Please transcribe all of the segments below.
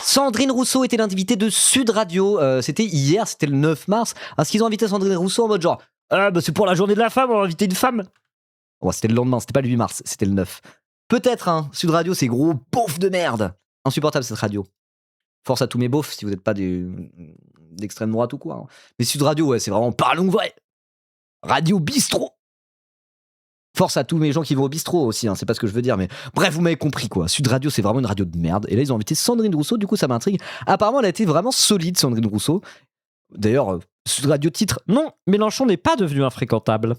Sandrine Rousseau était l'invitée de Sud Radio. C'était hier, c'était le 9 mars. Est-ce qu'ils ont invité Sandrine Rousseau en mode genre c'est pour la journée de la femme, on va inviter une femme. Oh, c'était le lendemain, c'était pas le 8 mars, c'était le 9. Peut-être, hein, Sud Radio, c'est gros beauf de merde. Insupportable cette radio. Force à tous mes beaufs si vous n'êtes pas d'extrême droite ou quoi. Hein. Mais Sud Radio, ouais, c'est vraiment parlons vrai. Radio bistrot. Force à tous mes gens qui vont au bistrot aussi, hein, c'est pas ce que je veux dire, mais bref, vous m'avez compris quoi. Sud Radio, c'est vraiment une radio de merde. Et là, ils ont invité Sandrine Rousseau, du coup, ça m'intrigue. Apparemment, elle a été vraiment solide, Sandrine Rousseau. D'ailleurs, Sud Radio titre non, Mélenchon n'est pas devenu infréquentable.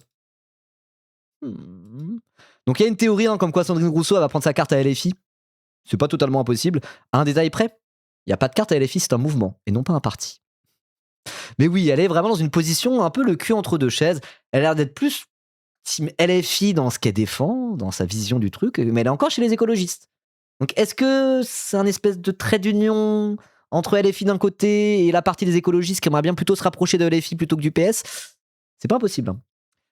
Donc, il y a une théorie hein, comme quoi Sandrine Rousseau elle va prendre sa carte à LFI. C'est pas totalement impossible. À un détail près, il n'y a pas de carte à LFI, c'est un mouvement et non pas un parti. Mais oui, elle est vraiment dans une position un peu le cul entre deux chaises. Elle a l'air d'être plus team LFI dans ce qu'elle défend, dans sa vision du truc, mais elle est encore chez les écologistes. Donc est-ce que c'est un espèce de trait d'union entre LFI d'un côté et la partie des écologistes qui aimerait bien plutôt se rapprocher de LFI plutôt que du PS? C'est pas impossible. Hein.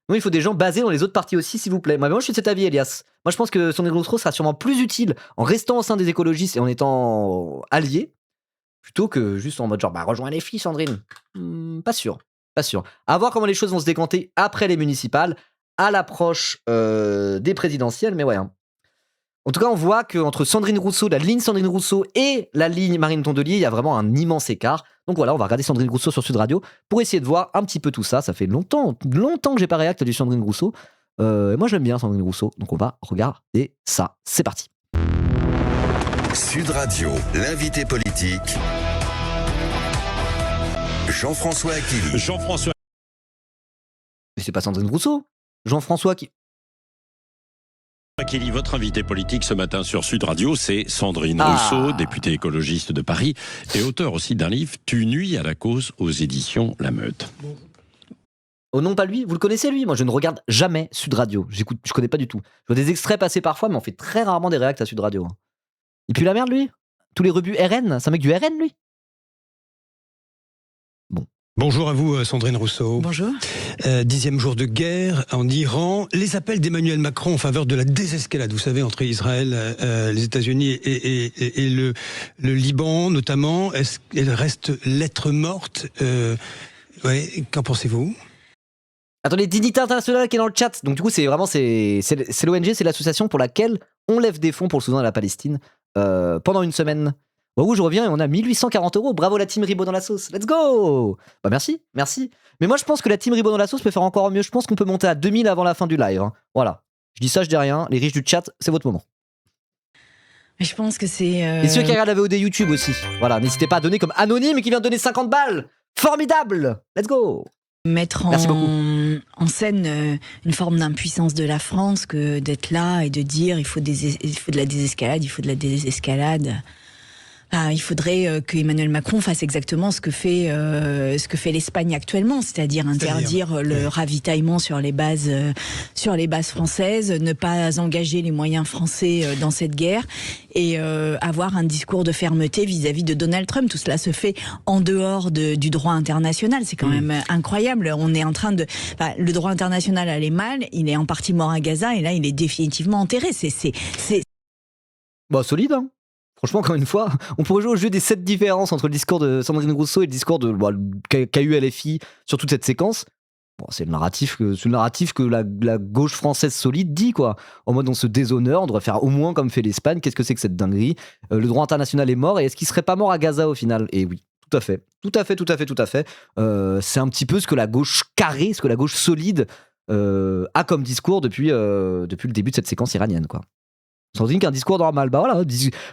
Donc il faut des gens basés dans les autres partis aussi, s'il vous plaît. Moi, je suis de cet avis, Elias. Moi, je pense que Sandrine Rousseau sera sûrement plus utile en restant au sein des écologistes et en étant allié, plutôt que juste en mode genre, rejoins LFI, Sandrine. Pas sûr. Pas sûr. À voir comment les choses vont se décanter après les municipales, à l'approche des présidentielles, mais ouais. Hein. En tout cas, on voit qu'entre Sandrine Rousseau, la ligne Sandrine Rousseau et la ligne Marine Tondelier, il y a vraiment un immense écart. Donc voilà, on va regarder Sandrine Rousseau sur Sud Radio pour essayer de voir un petit peu tout ça. Ça fait longtemps que j'ai pas réacté du Sandrine Rousseau. Moi, j'aime bien Sandrine Rousseau, donc on va regarder ça. C'est parti. Sud Radio, l'invité politique, Jean-François Aquili. Mais c'est pas Sandrine Rousseau. Jean-François qui... Kelly, votre invité politique ce matin sur Sud Radio, c'est Sandrine Rousseau, députée écologiste de Paris et auteur aussi d'un livre « Tu nuis à la cause » aux éditions La Meute. Oh non, pas lui. Vous le connaissez lui? Moi, je ne regarde jamais Sud Radio. Je connais pas du tout. Je vois des extraits passer parfois, mais on fait très rarement des réacts à Sud Radio. Il pue la merde, lui? Tous les rebuts RN? C'est un mec du RN, lui? Bon. Bonjour à vous, Sandrine Rousseau. Bonjour. 10e jour de guerre en Iran. Les appels d'Emmanuel Macron en faveur de la désescalade, vous savez, entre Israël, les États-Unis et le Liban, notamment. Est-ce qu'elle reste lettre morte? Qu'en pensez-vous? Attendez, Dignité Internationale qui est dans le chat. Donc du coup, c'est l'ONG, c'est l'association pour laquelle on lève des fonds pour le soutien de la Palestine pendant une semaine. Où je reviens et on a 1840 €. Bravo la team Ribot dans la sauce. Let's go. Merci. Mais moi, je pense que la team Ribot dans la sauce peut faire encore mieux. Je pense qu'on peut monter à 2000 avant la fin du live. Hein. Voilà. Je dis ça, je dis rien. Les riches du chat, c'est votre moment. Mais je pense que c'est... Et ceux qui regardent la VOD YouTube aussi. Voilà, n'hésitez pas à donner comme anonyme et qui vient de donner 50 balles. Formidable. Let's go. Mettre en scène une forme d'impuissance de la France que d'être là et de dire il faut de la désescalade, il faut de la désescalade. Il faudrait que Emmanuel Macron fasse exactement ce que fait l'Espagne actuellement, c'est-à-dire interdire le ravitaillement sur les bases françaises, ne pas engager les moyens français dans cette guerre et avoir un discours de fermeté vis-à-vis de Donald Trump. Tout cela se fait en dehors du droit international. C'est quand même incroyable. On est en train de... le droit international allait mal, il est en partie mort à Gaza et là il est définitivement enterré. C'est... solide, hein. Franchement, encore une fois, on pourrait jouer au jeu des 7 différences entre le discours de Sandrine Rousseau et le discours qu'a eu LFI sur toute cette séquence. C'est le narratif que la gauche française solide dit, quoi. En mode, on se déshonore, on devrait faire au moins comme fait l'Espagne. Qu'est-ce que c'est que cette dinguerie? Le droit international est mort, et est-ce qu'il serait pas mort à Gaza au final? Et oui, tout à fait. C'est un petit peu ce que la gauche carrée, ce que la gauche solide a comme discours depuis le début de cette séquence iranienne, quoi. Sandrine qui a un discours normal,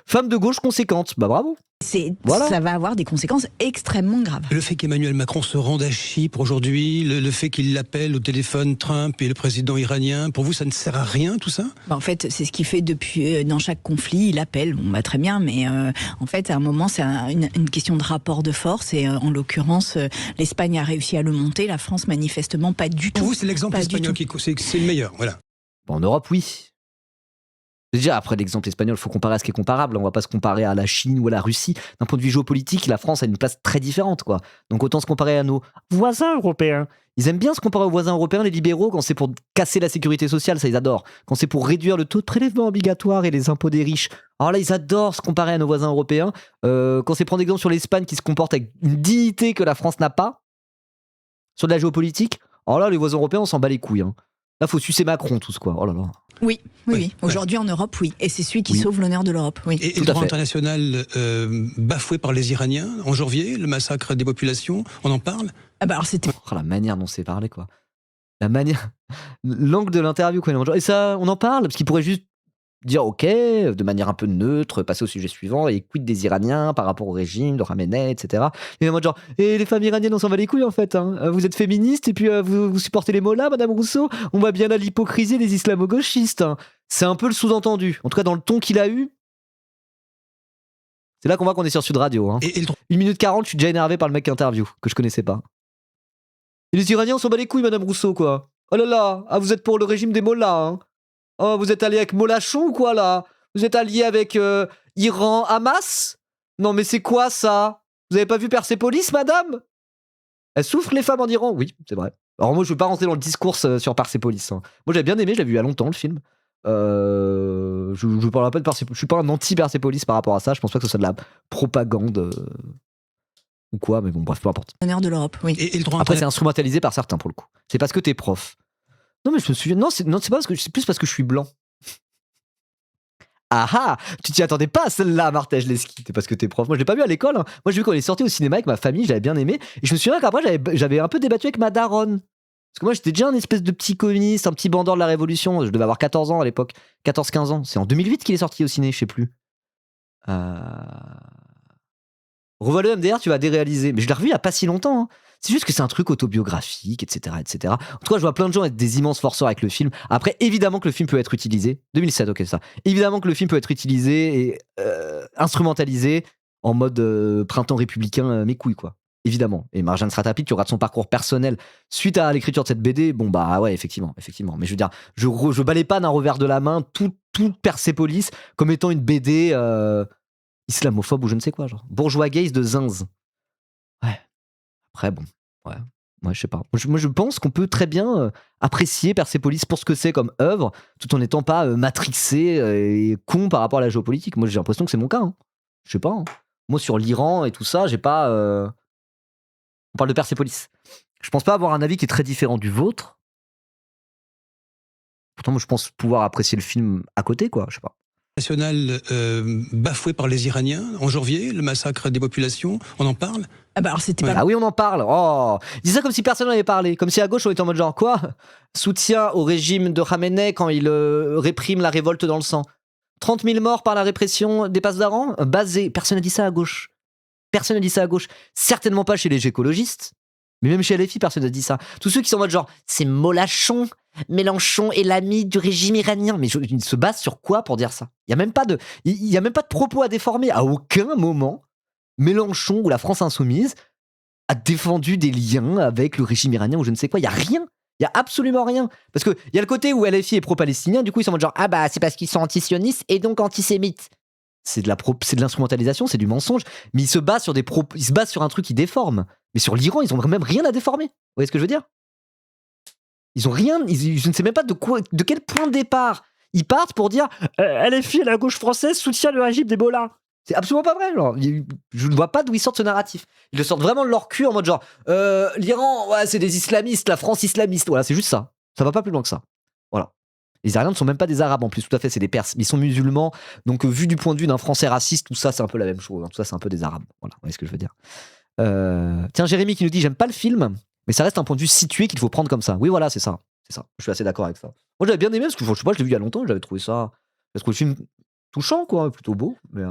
femme de gauche conséquente, bravo. Ça va avoir des conséquences extrêmement graves. Le fait qu'Emmanuel Macron se rende à Chypre aujourd'hui, le fait qu'il l'appelle au téléphone Trump et le président iranien, pour vous ça ne sert à rien tout ça? En fait, c'est ce qu'il fait depuis dans chaque conflit, il appelle, très bien, mais en fait à un moment c'est une question de rapport de force et en l'occurrence l'Espagne a réussi à le monter, la France manifestement pas du tout. Pour vous c'est l'exemple espagnol c'est le meilleur, voilà. En Europe oui. Déjà, après l'exemple espagnol, il faut comparer à ce qui est comparable. On va pas se comparer à la Chine ou à la Russie. D'un point de vue géopolitique, la France a une place très différente, quoi. Donc autant se comparer à nos voisins européens. Ils aiment bien se comparer aux voisins européens, les libéraux, quand c'est pour casser la sécurité sociale, ça ils adorent. Quand c'est pour réduire le taux de prélèvement obligatoire et les impôts des riches, alors là ils adorent se comparer à nos voisins européens. Quand c'est prendre exemple sur l'Espagne qui se comporte avec une dignité que la France n'a pas, sur de la géopolitique, alors là les voisins européens on s'en bat les couilles. Hein. Là faut sucer Macron tous quoi. Oh là là. Oui. Aujourd'hui en Europe, oui. Et c'est celui qui sauve l'honneur de l'Europe, oui. Et le droit international bafoué par les Iraniens en janvier, le massacre des populations, on en parle ? Ah bah alors c'était... Oh, la manière dont c'est parlé quoi. La manière, l'angle de l'interview quoi. Et ça, on en parle parce qu'il pourrait juste dire ok, de manière un peu neutre, passer au sujet suivant et quid des Iraniens par rapport au régime de Khamenei, etc. Et en mode genre, et les femmes iraniennes on s'en va les couilles en fait. Hein. Vous êtes féministes et puis vous supportez les mollahs, Madame Rousseau. On voit bien là l'hypocrisie des islamo-gauchistes. Hein. C'est un peu le sous-entendu. En tout cas dans le ton qu'il a eu. C'est là qu'on voit qu'on est sur Sud Radio. Hein. 1 minute 40, je suis déjà énervé par le mec qui interview, que je connaissais pas. Et les Iraniens on s'en bat les couilles, Madame Rousseau quoi. Oh là là, vous êtes pour le régime des mollahs. Hein. Oh, vous êtes allié avec Molachon ou quoi là? Vous êtes allié avec Iran, Hamas? Non mais c'est quoi ça? Vous avez pas vu Persépolis, madame? Elles souffrent les femmes en Iran? Oui, c'est vrai. Alors moi je veux pas rentrer dans le discours sur Persépolis. Hein. Moi j'avais bien aimé, je l'ai vu il y a longtemps le film. Je parle pas de Persépolis, je suis pas un anti-Persépolis par rapport à ça, je pense pas que ce soit de la propagande ou quoi, mais bon bref, peu importe. L'honneur de l'Europe, oui. Et le droit Après c'est instrumentalisé par certains pour le coup. C'est parce que t'es prof. Non mais je me souviens. Non, c'est pas parce que c'est plus parce que je suis blanc. Ah ah, tu t'y attendais pas à celle-là, Martège Leski. C'est parce que t'es prof. Moi je l'ai pas vu à l'école. Hein. Moi j'ai vu qu'on est sorti au cinéma avec ma famille, j'avais bien aimé. Et je me souviens qu'après j'avais un peu débattu avec ma daronne. Parce que moi j'étais déjà un espèce de petit communiste, un petit bandeur de la Révolution. Je devais avoir 14 ans à l'époque. 14-15 ans. C'est en 2008 qu'il est sorti au ciné, je sais plus. Revois le MDR, tu vas déréaliser. Mais je l'ai revu il y a pas si longtemps. Hein. C'est juste que c'est un truc autobiographique, etc., etc. En tout cas, je vois plein de gens être des immenses forceurs avec le film. Après, évidemment que le film peut être utilisé. 2007, ok, ça. Évidemment que le film peut être utilisé et instrumentalisé en mode printemps républicain, mes couilles, quoi. Évidemment. Et Marjane Sratapi, tu regardes son parcours personnel suite à l'écriture de cette BD. Bon, bah ouais, effectivement. Mais je veux dire, je balais pas d'un revers de la main tout Persépolis comme étant une BD islamophobe ou je ne sais quoi, genre. Bourgeois gaze de zinz. Ouais. Après, bon, ouais, je sais pas. Moi, je pense qu'on peut très bien apprécier Persépolis pour ce que c'est comme œuvre, tout en n'étant pas matrixé et con par rapport à la géopolitique. Moi, j'ai l'impression que c'est mon cas. Hein. Je sais pas. Hein. Moi, sur l'Iran et tout ça, j'ai pas... On parle de Persépolis. Je pense pas avoir un avis qui est très différent du vôtre. Pourtant, moi, je pense pouvoir apprécier le film à côté, quoi. Je sais pas. National bafoué par les Iraniens en janvier, le massacre des populations, on en parle ? Ah bah alors c'était pas... Ah oui, on en parle. Oh, dis ça comme si personne n'en avait parlé. Comme si à gauche on était en mode genre quoi ? Soutien au régime de Khamenei quand il réprime la révolte dans le sang. 30 000 morts par la répression des passes d'Aran ? Basé. Personne n'a dit ça à gauche. Personne n'a dit ça à gauche. Certainement pas chez les écologistes. Mais même chez LFI, personne n'a dit ça. Tous ceux qui sont en mode genre c'est Molachon. Mélenchon est l'ami du régime iranien. Mais il se base sur quoi pour dire ça ? Il y a même pas de propos à déformer. À aucun moment, Mélenchon ou la France insoumise a défendu des liens avec le régime iranien ou je ne sais quoi. Il y a rien. Il y a absolument rien. Parce que il y a le côté où LFI est pro-palestinien. Du coup, ils sont en mode genre ah bah c'est parce qu'ils sont antisionistes et donc antisémites. C'est de l'instrumentalisation, c'est du mensonge. Mais ils se basent sur un truc qui déforme. Mais sur l'Iran, ils ont même rien à déformer. Vous voyez ce que je veux dire ? Ils ont rien, je ne sais même pas de quel point de départ ils partent pour dire LFI et la gauche française soutient le régime des mollahs. C'est absolument pas vrai. Genre. Je ne vois pas d'où ils sortent ce narratif. Ils le sortent vraiment de leur cul en mode genre l'Iran, ouais, c'est des islamistes, la France islamiste. Voilà, c'est juste ça. Ça va pas plus loin que ça. Voilà. Les Iraniens ne sont même pas des Arabes en plus, tout à fait, c'est des Perses. Ils sont musulmans, donc vu du point de vue d'un Français raciste, tout ça c'est un peu la même chose. Hein. Tout ça c'est un peu des Arabes. Voilà, vous voyez ce que je veux dire. Tiens, Jérémy qui nous dit j'aime pas le film. Mais ça reste un point de vue situé qu'il faut prendre comme ça. Oui, voilà, c'est ça. Je suis assez d'accord avec ça. Moi, j'avais bien aimé parce que je sais pas, je l'ai vu il y a longtemps. J'avais trouvé le film touchant, quoi, plutôt beau. Mais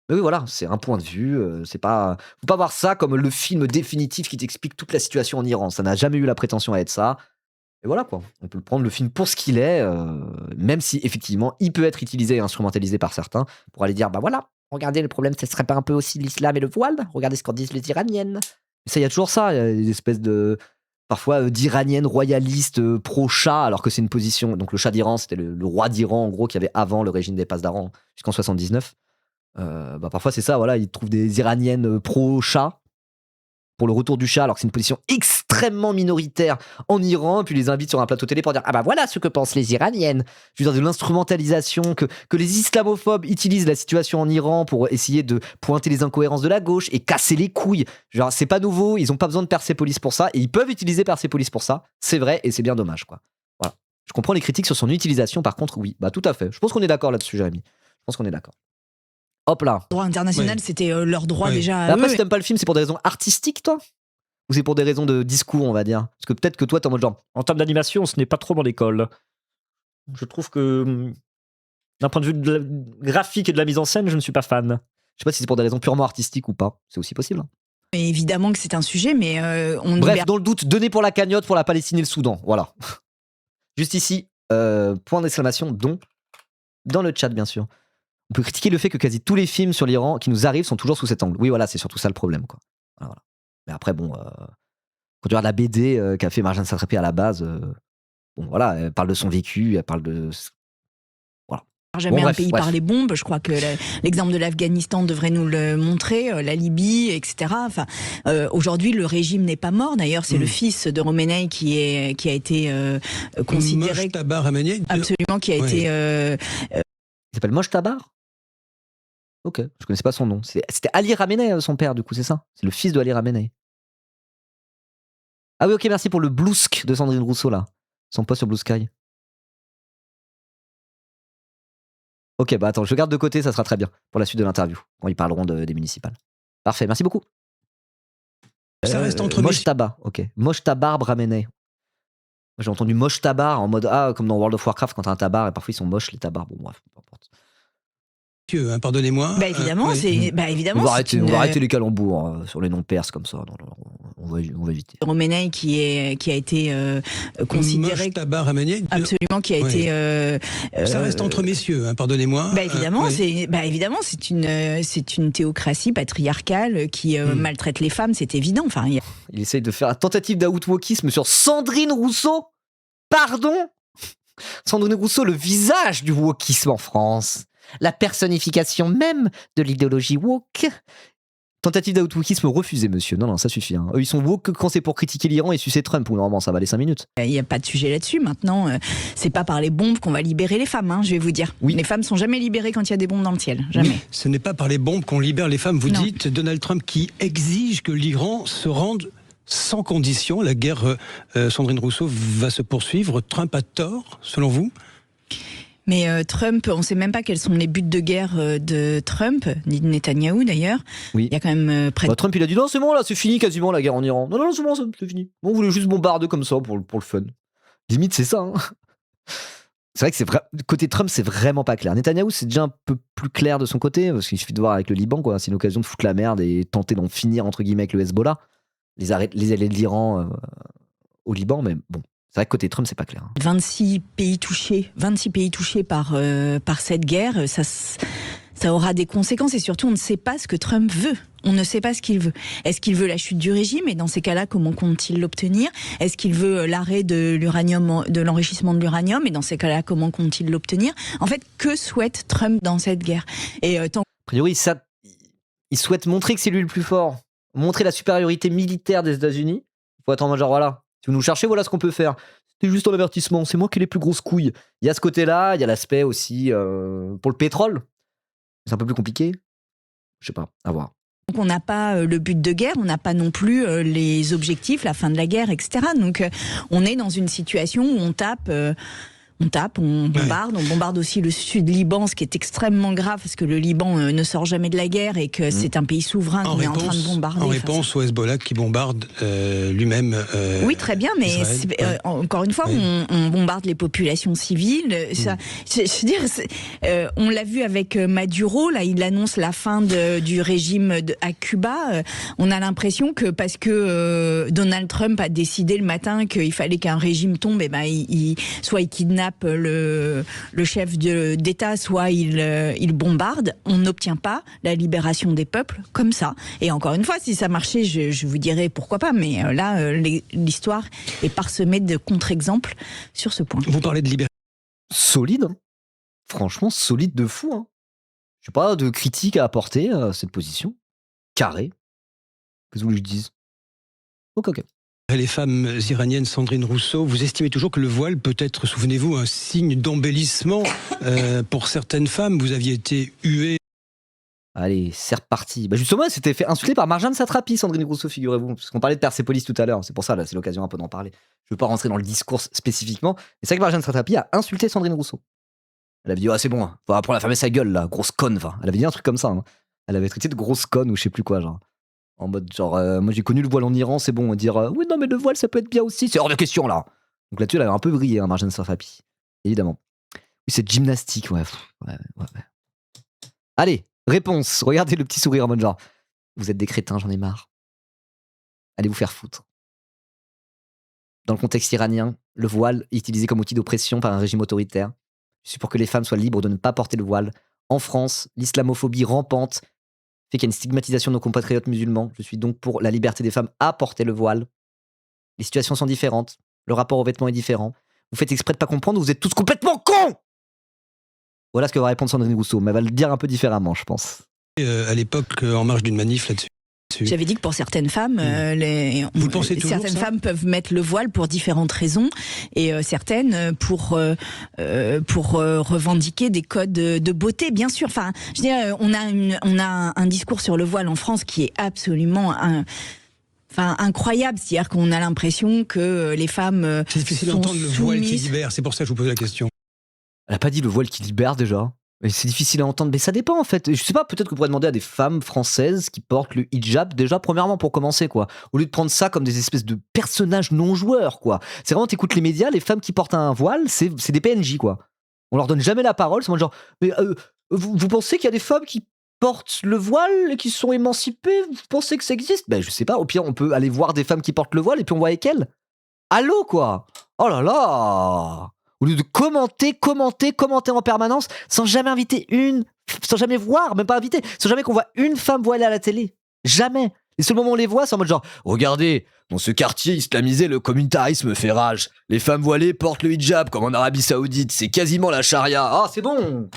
oui, voilà, c'est un point de vue. Faut pas voir ça comme le film définitif qui t'explique toute la situation en Iran. Ça n'a jamais eu la prétention à être ça. Et voilà, quoi. On peut prendre le film pour ce qu'il est, même si effectivement, il peut être utilisé et instrumentalisé par certains pour aller dire, bah voilà, regardez, le problème, ce serait pas un peu aussi l'islam et le voile ? Regardez ce qu'en disent les Iraniennes. Ça, il y a toujours ça, il y a des espèces de parfois d'iraniennes royalistes pro-Shah, alors que c'est une position. Donc le Shah d'Iran, c'était le roi d'Iran, en gros, qui avait avant le régime des passes d'Aran jusqu'en 79. Parfois, c'est ça, voilà, ils trouvent des iraniennes pro-Shah pour le retour du Shah, alors que c'est une position extrêmement minoritaire en Iran, et puis les invitent sur un plateau télé pour dire « Ah bah voilà ce que pensent les iraniennes !» Je veux dire, de l'instrumentalisation, que les islamophobes utilisent la situation en Iran pour essayer de pointer les incohérences de la gauche et casser les couilles. Genre, c'est pas nouveau, ils ont pas besoin de Persepolis pour ça, et ils peuvent utiliser Persepolis pour ça, c'est vrai, et c'est bien dommage, quoi. Voilà. Je comprends les critiques sur son utilisation, par contre, oui, bah tout à fait. Je pense qu'on est d'accord là-dessus, Jérémy. Je pense qu'on est d'accord. Hop là. Le droit international, c'était leur droit déjà. Après, si t'aimes pas le film, c'est pour des raisons artistiques, toi ? Ou c'est pour des raisons de discours, on va dire ? Parce que peut-être que toi, t'es en mode genre, en termes d'animation, ce n'est pas trop mon école. Je trouve que, d'un point de vue de la graphique et de la mise en scène, je ne suis pas fan. Je sais pas si c'est pour des raisons purement artistiques ou pas. C'est aussi possible. Mais évidemment que c'est un sujet, mais Bref, dans le doute, donnez pour la cagnotte pour la Palestine et le Soudan. Voilà. Juste ici, point d'exclamation, don, dans le chat, bien sûr. On peut critiquer le fait que quasi tous les films sur l'Iran qui nous arrivent sont toujours sous cet angle. Oui, voilà, c'est surtout ça le problème, quoi. Voilà. Mais après, bon, quand tu regardes la BD qu'a fait Marjane Satrapi à la base, bon, voilà, elle parle de son vécu, elle parle de... Voilà. Jamais un pays par les bombes. Je crois que l'exemple de l'Afghanistan devrait nous le montrer, la Libye, etc. Enfin, aujourd'hui, le régime n'est pas mort. D'ailleurs, c'est le fils de Khomeini qui a été considéré... Mojtaba Khamenei. Absolument, qui a été... Il s'appelle Mojtaba ? Ok, je connaissais pas son nom. C'était Ali Khamenei, son père, du coup, c'est ça ? C'est le fils de Ali Khamenei. Ah oui, ok, merci pour le Blousk de Sandrine Rousseau, là. Son post sur Blue Sky. Ok, bah attends, je garde de côté, ça sera très bien pour la suite de l'interview, quand ils parleront des municipales. Parfait, merci beaucoup. Ça reste entre Mojtaba, ok. Mojtaba Khamenei. J'ai entendu Mojtabar en mode, comme dans World of Warcraft, quand t'as un tabar, et parfois ils sont moches, les tabars. Bon, bref, peu importe. Pardonnez-moi. Bah évidemment, évidemment. On va arrêter les calembours sur les noms perses comme ça. Non, on va éviter. Khomeini qui a été considéré. Mojtaba Khamenei. Absolument, qui a été. Ça reste entre messieurs, pardonnez-moi. Bah évidemment, c'est une théocratie patriarcale qui maltraite les femmes, c'est évident. Enfin, il essaye de faire une tentative d'outwokisme sur Sandrine Rousseau. Pardon, Sandrine Rousseau, le visage du wokisme en France. La personnification même de l'idéologie woke. Tentative d'outwokisme refusée, monsieur. Non, ça suffit. Hein. Eux, ils sont woke quand c'est pour critiquer l'Iran et sucer Trump. Ou normalement, ça va les 5 minutes. Il n'y a pas de sujet là-dessus. Maintenant, c'est pas par les bombes qu'on va libérer les femmes, je vais vous dire. Oui. Les femmes sont jamais libérées quand il y a des bombes dans le ciel. Jamais. Oui, ce n'est pas par les bombes qu'on libère les femmes. Vous dites Donald Trump qui exige que l'Iran se rende sans condition. La guerre, Sandrine Rousseau, va se poursuivre. Trump a tort, selon vous ? Mais Trump, on ne sait même pas quels sont les buts de guerre de Trump, ni de Netanyahou d'ailleurs. Oui. Il y a quand même près de... Trump, il a dit non, c'est bon, là, c'est fini quasiment la guerre en Iran. Non, c'est bon, c'est fini. Bon, on voulait juste bombarder comme ça pour le fun. Limite, c'est ça. Hein. C'est vrai que côté Trump, c'est vraiment pas clair. Netanyahou, c'est déjà un peu plus clair de son côté, parce qu'il suffit de voir avec le Liban, quoi. C'est une occasion de foutre la merde et tenter d'en finir, entre guillemets, avec le Hezbollah. Les alliés de l'Iran au Liban, mais bon. C'est vrai que côté Trump, c'est pas clair. 26 pays touchés par cette guerre, ça aura des conséquences et surtout on ne sait pas ce que Trump veut. On ne sait pas ce qu'il veut. Est-ce qu'il veut la chute du régime et dans ces cas-là, comment compte-t-il l'obtenir ? Est-ce qu'il veut l'arrêt de l'uranium, de l'enrichissement de l'uranium et dans ces cas-là, comment compte-t-il l'obtenir ? En fait, que souhaite Trump dans cette guerre ? Et A priori, il souhaite montrer que c'est lui le plus fort, montrer la supériorité militaire des États-Unis. Il faut être en mode genre voilà. Si vous nous cherchez, voilà ce qu'on peut faire. C'était juste un avertissement. C'est moi qui ai les plus grosses couilles. Il y a ce côté-là, il y a l'aspect aussi pour le pétrole. C'est un peu plus compliqué. Je sais pas, à voir. Donc on n'a pas le but de guerre, on n'a pas non plus les objectifs, la fin de la guerre, etc. Donc on est dans une situation où on tape, on bombarde aussi le sud Liban, ce qui est extrêmement grave parce que le Liban ne sort jamais de la guerre et que c'est un pays souverain qu'on est en train de bombarder. En réponse au Hezbollah qui bombarde lui-même. Oui, très bien, mais encore une fois, on bombarde les populations civiles. Ça, je veux dire, on l'a vu avec Maduro, là, il annonce la fin du régime à Cuba. On a l'impression que parce que Donald Trump a décidé le matin qu'il fallait qu'un régime tombe, soit il kidnappe tape le chef d'État, soit il bombarde. On n'obtient pas la libération des peuples comme ça. Et encore une fois, si ça marchait, je vous dirais pourquoi pas. Mais là, l'histoire est parsemée de contre-exemples sur ce point. Vous parlez de liberté. Solide, hein. Franchement solide de fou. Hein. Je n'ai pas de critique à apporter à cette position. Carré. Qu'est-ce que vous voulez que je dise? Ok. Les femmes iraniennes, Sandrine Rousseau, vous estimez toujours que le voile peut être, souvenez-vous, un signe d'embellissement pour certaines femmes. Vous aviez été huée. Allez, c'est reparti. Bah justement, elle s'était fait insulter par Marjane Satrapi, Sandrine Rousseau, figurez-vous. Parce qu'on parlait de Persépolis tout à l'heure. C'est pour ça, là, c'est l'occasion un peu d'en parler. Je ne veux pas rentrer dans le discours spécifiquement. Mais c'est vrai que Marjane Satrapi a insulté Sandrine Rousseau. Elle avait dit, ah, c'est bon, faut apprendre à fermer sa gueule, là, grosse conne. Enfin, elle avait dit un truc comme ça. Hein. Elle avait traité de grosse conne ou je sais plus quoi, genre. En mode, genre, moi j'ai connu le voile en Iran, c'est bon, dire, oui, non, mais le voile, ça peut être bien aussi. C'est hors de question, là. Donc là-dessus, elle avait un peu brillé, hein, Marjane Satrapi. Évidemment. Oui, c'est gymnastique, ouais. Ouais. Allez, réponse. Regardez le petit sourire en mode genre, vous êtes des crétins, j'en ai marre. Allez vous faire foutre. Dans le contexte iranien, le voile est utilisé comme outil d'oppression par un régime autoritaire. Je suis pour que les femmes soient libres de ne pas porter le voile. En France, l'islamophobie rampante fait qu'il y a une stigmatisation de nos compatriotes musulmans. Je suis donc pour la liberté des femmes à porter le voile. Les situations sont différentes. Le rapport aux vêtements est différent. Vous faites exprès de pas comprendre, vous êtes tous complètement cons. Voilà ce que va répondre Sandrine Rousseau, mais elle va le dire un peu différemment, je pense. À l'époque, en marge d'une manif là-dessus. J'avais dit que pour certaines femmes, Vous pensez toujours certaines ça femmes peuvent mettre le voile pour différentes raisons, et certaines pour revendiquer des codes de beauté, bien sûr. Enfin, je veux dire, on a un discours sur le voile en France qui est absolument incroyable. C'est-à-dire qu'on a l'impression que les femmes c'est difficile sont d'entendre le voile qui soumises. libère. C'est pour ça que je vous pose la question. Elle a pas dit le voile qui libère déjà. Mais c'est difficile à entendre, mais ça dépend en fait. Je sais pas, peut-être que vous pourrez demander à des femmes françaises qui portent le hijab, déjà, premièrement, pour commencer, quoi. Au lieu de prendre ça comme des espèces de personnages non-joueurs, quoi. C'est vraiment, t'écoutes les médias, les femmes qui portent un voile, c'est des PNJ, quoi. On leur donne jamais la parole, c'est moi genre, mais vous pensez qu'il y a des femmes qui portent le voile et qui sont émancipées? Vous pensez que ça existe? Ben, je sais pas, au pire, on peut aller voir des femmes qui portent le voile et puis on voit avec elles. Allô, quoi. Oh là là. Au lieu de commenter en permanence, sans jamais voir, même pas inviter, sans jamais qu'on voit une femme voilée à la télé. Jamais. Les seuls moments où on les voit, c'est en mode genre, regardez, dans ce quartier islamisé, le communautarisme fait rage. Les femmes voilées portent le hijab, comme en Arabie Saoudite, c'est quasiment la charia. Ah, c'est bon.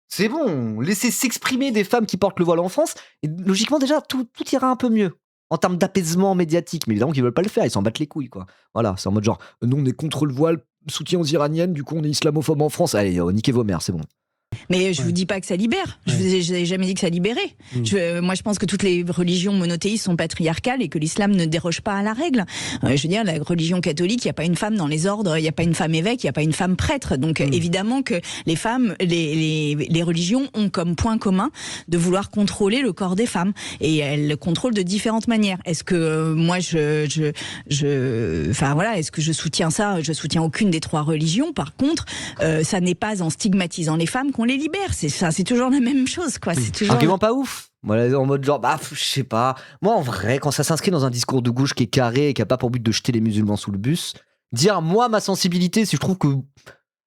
C'est bon. Laissez s'exprimer des femmes qui portent le voile en France, et logiquement, déjà, tout ira un peu mieux. En termes d'apaisement médiatique, mais évidemment qu'ils veulent pas le faire, ils s'en battent les couilles, quoi. Voilà, c'est en mode genre, nous on est contre le voile, soutien aux Iraniennes, du coup on est islamophobe en France. Allez, niquez vos mères, c'est bon. Mais je vous dis pas que ça libère. Je vous ai jamais dit que ça libérait. Moi, je pense que toutes les religions monothéistes sont patriarcales et que l'islam ne déroge pas à la règle. Je veux dire, la religion catholique, il n'y a pas une femme dans les ordres, il n'y a pas une femme évêque, il n'y a pas une femme prêtre. Donc, évidemment que les femmes, les religions ont comme point commun de vouloir contrôler le corps des femmes. Et elles le contrôlent de différentes manières. Est-ce que moi, est-ce que je soutiens ça? Je soutiens aucune des trois religions. Par contre, ça n'est pas en stigmatisant les femmes qu'on les libère, c'est toujours la même chose, quoi. C'est toujours argument pas ouf. Voilà, en mode genre, je sais pas. Moi, en vrai, quand ça s'inscrit dans un discours de gauche qui est carré et qui a pas pour but de jeter les musulmans sous le bus, dire moi ma sensibilité, si je trouve que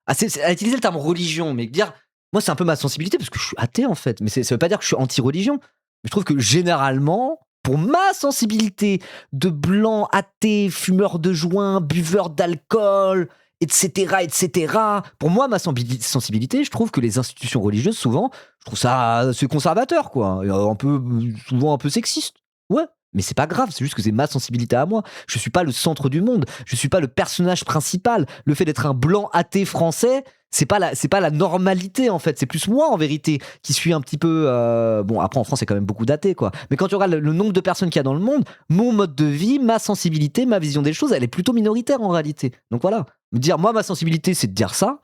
à utiliser le terme religion, mais dire moi c'est un peu ma sensibilité parce que je suis athée en fait. Mais ça veut pas dire que je suis anti-religion. Mais je trouve que généralement, pour ma sensibilité de blanc athée, fumeur de joint, buveur d'alcool, etc. Pour moi, ma sensibilité, je trouve que les institutions religieuses, souvent, je trouve ça assez conservateur, quoi. Souvent un peu sexiste. Ouais, mais c'est pas grave, c'est juste que c'est ma sensibilité à moi. Je suis pas le centre du monde, je suis pas le personnage principal. Le fait d'être un blanc athée français, c'est pas la normalité, en fait. C'est plus moi, en vérité, qui suis un petit peu... Bon, après, en France, il y a quand même beaucoup d'athées, quoi. Mais quand tu regardes le nombre de personnes qu'il y a dans le monde, mon mode de vie, ma sensibilité, ma vision des choses, elle est plutôt minoritaire, en réalité. Donc voilà. Me dire, moi, ma sensibilité, c'est de dire ça.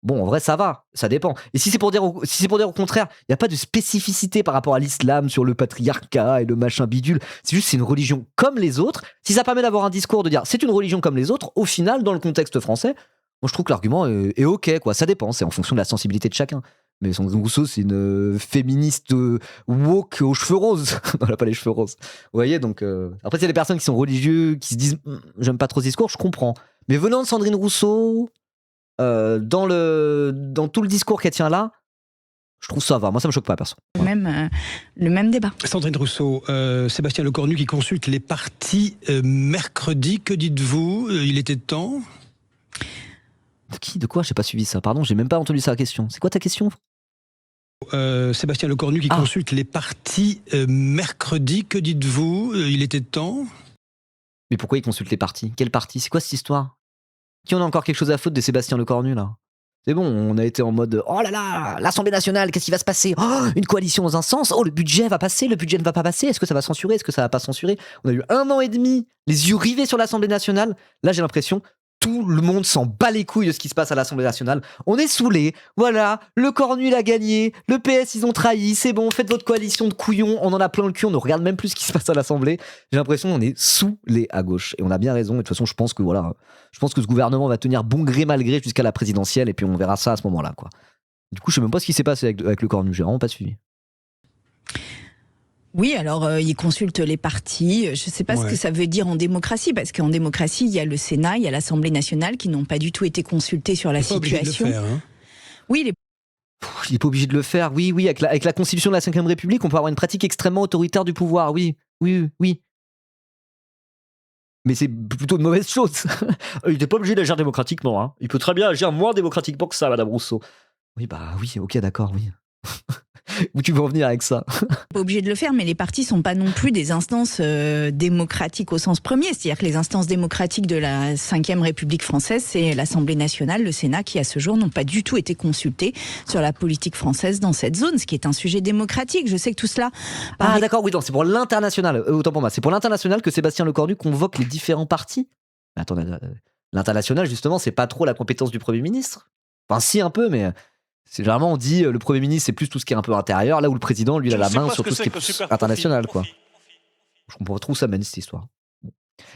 Bon, en vrai, ça va. Ça dépend. Et si c'est pour dire au contraire, il n'y a pas de spécificité par rapport à l'islam sur le patriarcat et le machin bidule. C'est juste, c'est une religion comme les autres. Si ça permet d'avoir un discours de dire, c'est une religion comme les autres, au final, dans le contexte français, moi, je trouve que l'argument est ok, quoi. Ça dépend. C'est en fonction de la sensibilité de chacun. Mais Sandrine Rousseau, c'est une féministe woke aux cheveux roses. Elle n'a pas les cheveux roses. Vous voyez, donc... Après, il y a des personnes qui sont religieux, qui se disent « J'aime pas trop ce discours », je comprends. Mais venant de Sandrine Rousseau, dans tout le discours qu'elle tient là, je trouve ça va. Moi, ça me choque pas, perso. Le même débat. Sandrine Rousseau, Sébastien Lecornu qui consulte les partis mercredi. Que dites-vous ? Il était temps ? De quoi ? J'ai pas suivi ça. Pardon, j'ai même pas entendu sa question. C'est quoi ta question ? Sébastien Lecornu qui consulte les partis mercredi. Que dites-vous ? Il était temps ? Mais pourquoi il consulte les partis ? Quel parti ? C'est quoi cette histoire ? Qui en a encore quelque chose à foutre de Sébastien Lecornu, là ? C'est bon, on a été en mode « Oh là là, l'Assemblée nationale, qu'est-ce qui va se passer ? Oh, une coalition dans un sens. Oh, le budget va passer, le budget ne va pas passer. Est-ce que ça va censurer ? Est-ce que ça va pas censurer ?» On a eu 1 an et demi, les yeux rivés sur l'Assemblée nationale. Là, j'ai l'impression, tout le monde s'en bat les couilles de ce qui se passe à l'Assemblée nationale. On est saoulés. Voilà, le Cornu, il a gagné. Le PS, ils ont trahi. C'est bon, faites votre coalition de couillons. On en a plein le cul. On ne regarde même plus ce qui se passe à l'Assemblée. J'ai l'impression qu'on est saoulés à gauche. Et on a bien raison. Et de toute façon, je pense que ce gouvernement va tenir bon gré mal gré jusqu'à la présidentielle. Et puis on verra ça à ce moment-là, quoi. Du coup, je sais même pas ce qui s'est passé avec le Cornu. J'ai vraiment pas suivi. Oui, alors il consulte les partis. Je ne sais pas ce que ça veut dire en démocratie, parce qu'en démocratie, il y a le Sénat, il y a l'Assemblée nationale qui n'ont pas du tout été consultés sur la situation. Il n'est pas obligé de le faire, hein. Oui, il n'est pas obligé de le faire. Oui, avec la Constitution de la Ve République, on peut avoir une pratique extrêmement autoritaire du pouvoir. Oui. Mais c'est plutôt une mauvaise chose. Il n'est pas obligé d'agir démocratiquement. Hein. Il peut très bien agir moins démocratiquement que ça, Madame Rousseau. Oui, ok, d'accord, oui. Où tu veux en venir avec ça ? Pas obligé de le faire, mais les partis sont pas non plus des instances démocratiques au sens premier. C'est-à-dire que les instances démocratiques de la Ve République française, c'est l'Assemblée nationale, le Sénat, qui à ce jour n'ont pas du tout été consultés sur la politique française dans cette zone, ce qui est un sujet démocratique. Je sais que tout cela... Ah d'accord, oui, non, c'est pour l'international. Autant pour moi, c'est pour l'international que Sébastien Lecornu convoque les différents partis. Mais attendez, l'international, justement, c'est pas trop la compétence du Premier ministre. Enfin, si, un peu, mais... Généralement, on dit le Premier ministre, c'est plus tout ce qui est un peu intérieur, là où le président, lui, il a la main sur tout ce qui est international, quoi. Je comprends pas trop où ça mène, cette histoire.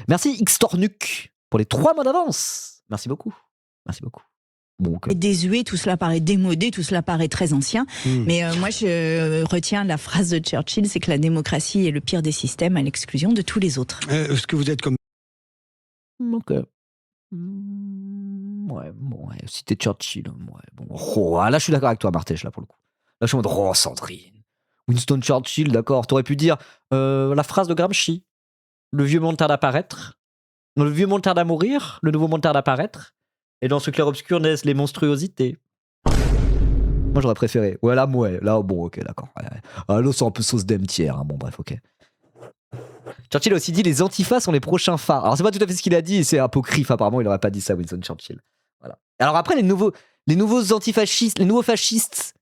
Merci Xtornuc pour les 3 mois d'avance. Merci beaucoup. Bon, okay. Désuet, tout cela paraît démodé, tout cela paraît très ancien. Mais moi, je retiens la phrase de Churchill, c'est que la démocratie est le pire des systèmes à l'exclusion de tous les autres. Est-ce que vous êtes comme... Ok. Ouais, citer Churchill. Ouais, bon. Oh, là, je suis d'accord avec toi, Martèche, là, pour le coup. Là, je suis en mode, oh, Sandrine. Winston Churchill, d'accord. T'aurais pu dire la phrase de Gramsci. Le vieux monde tarde à apparaître. Non, le vieux monde tarde à mourir. Le nouveau monde tarde à apparaître. Et dans ce clair-obscur naissent les monstruosités. Moi, j'aurais préféré. Ouais, là, bon, ok, d'accord. Ah, là, c'est un peu sauce d'MTR. Hein. Bon, bref, ok. Churchill a aussi dit les antifas sont les prochains phares. Alors c'est pas tout à fait ce qu'il a dit et c'est apocryphe, apparemment il aurait pas dit ça, Winston Churchill. Voilà. Alors après les nouveaux antifascistes, les nouveaux fascistes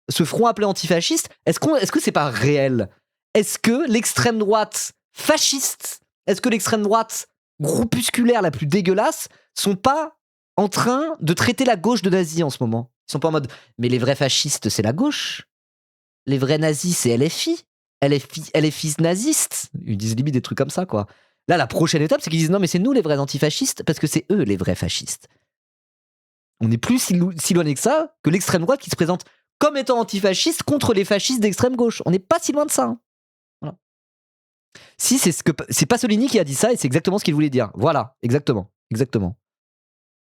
se feront appeler antifascistes. Est-ce que c'est pas réel ? Est-ce que l'extrême droite fasciste, est-ce que l'extrême droite groupusculaire la plus dégueulasse sont pas en train de traiter la gauche de nazis en ce moment ? Ils sont pas en mode mais les vrais fascistes c'est la gauche, les vrais nazis c'est LFI. LFI nazistes. Ils disent limite des trucs comme ça, quoi. Là, la prochaine étape, c'est qu'ils disent non, mais c'est nous les vrais antifascistes, parce que c'est eux les vrais fascistes. On n'est plus si loin que ça que l'extrême droite qui se présente comme étant antifasciste contre les fascistes d'extrême gauche. On n'est pas si loin de ça. Hein. Voilà. Si, c'est Pasolini qui a dit ça, et c'est exactement ce qu'il voulait dire. Voilà, exactement.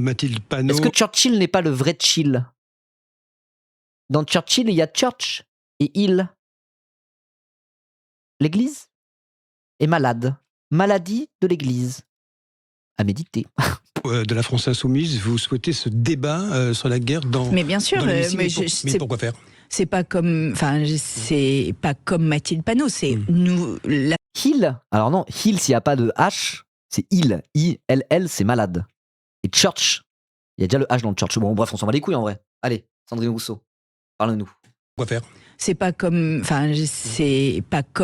Mathilde Panot. Est-ce que Churchill n'est pas le vrai chill ? Dans Churchill, il y a church et il. L'église est malade. Maladie de l'église. À méditer. De la France Insoumise, vous souhaitez ce débat sur la guerre dans... Mais bien sûr, mais pourquoi faire ? C'est pas comme Mathilde Panot, c'est nous... Hill, alors non, Hill, s'il n'y a pas de H, c'est il. I-L-L, c'est malade. Et church, il y a déjà le H dans le church. Bon, bref, on s'en va les couilles en vrai. Allez, Sandrine Rousseau, parle-nous. Pourquoi faire ? C'est pas comme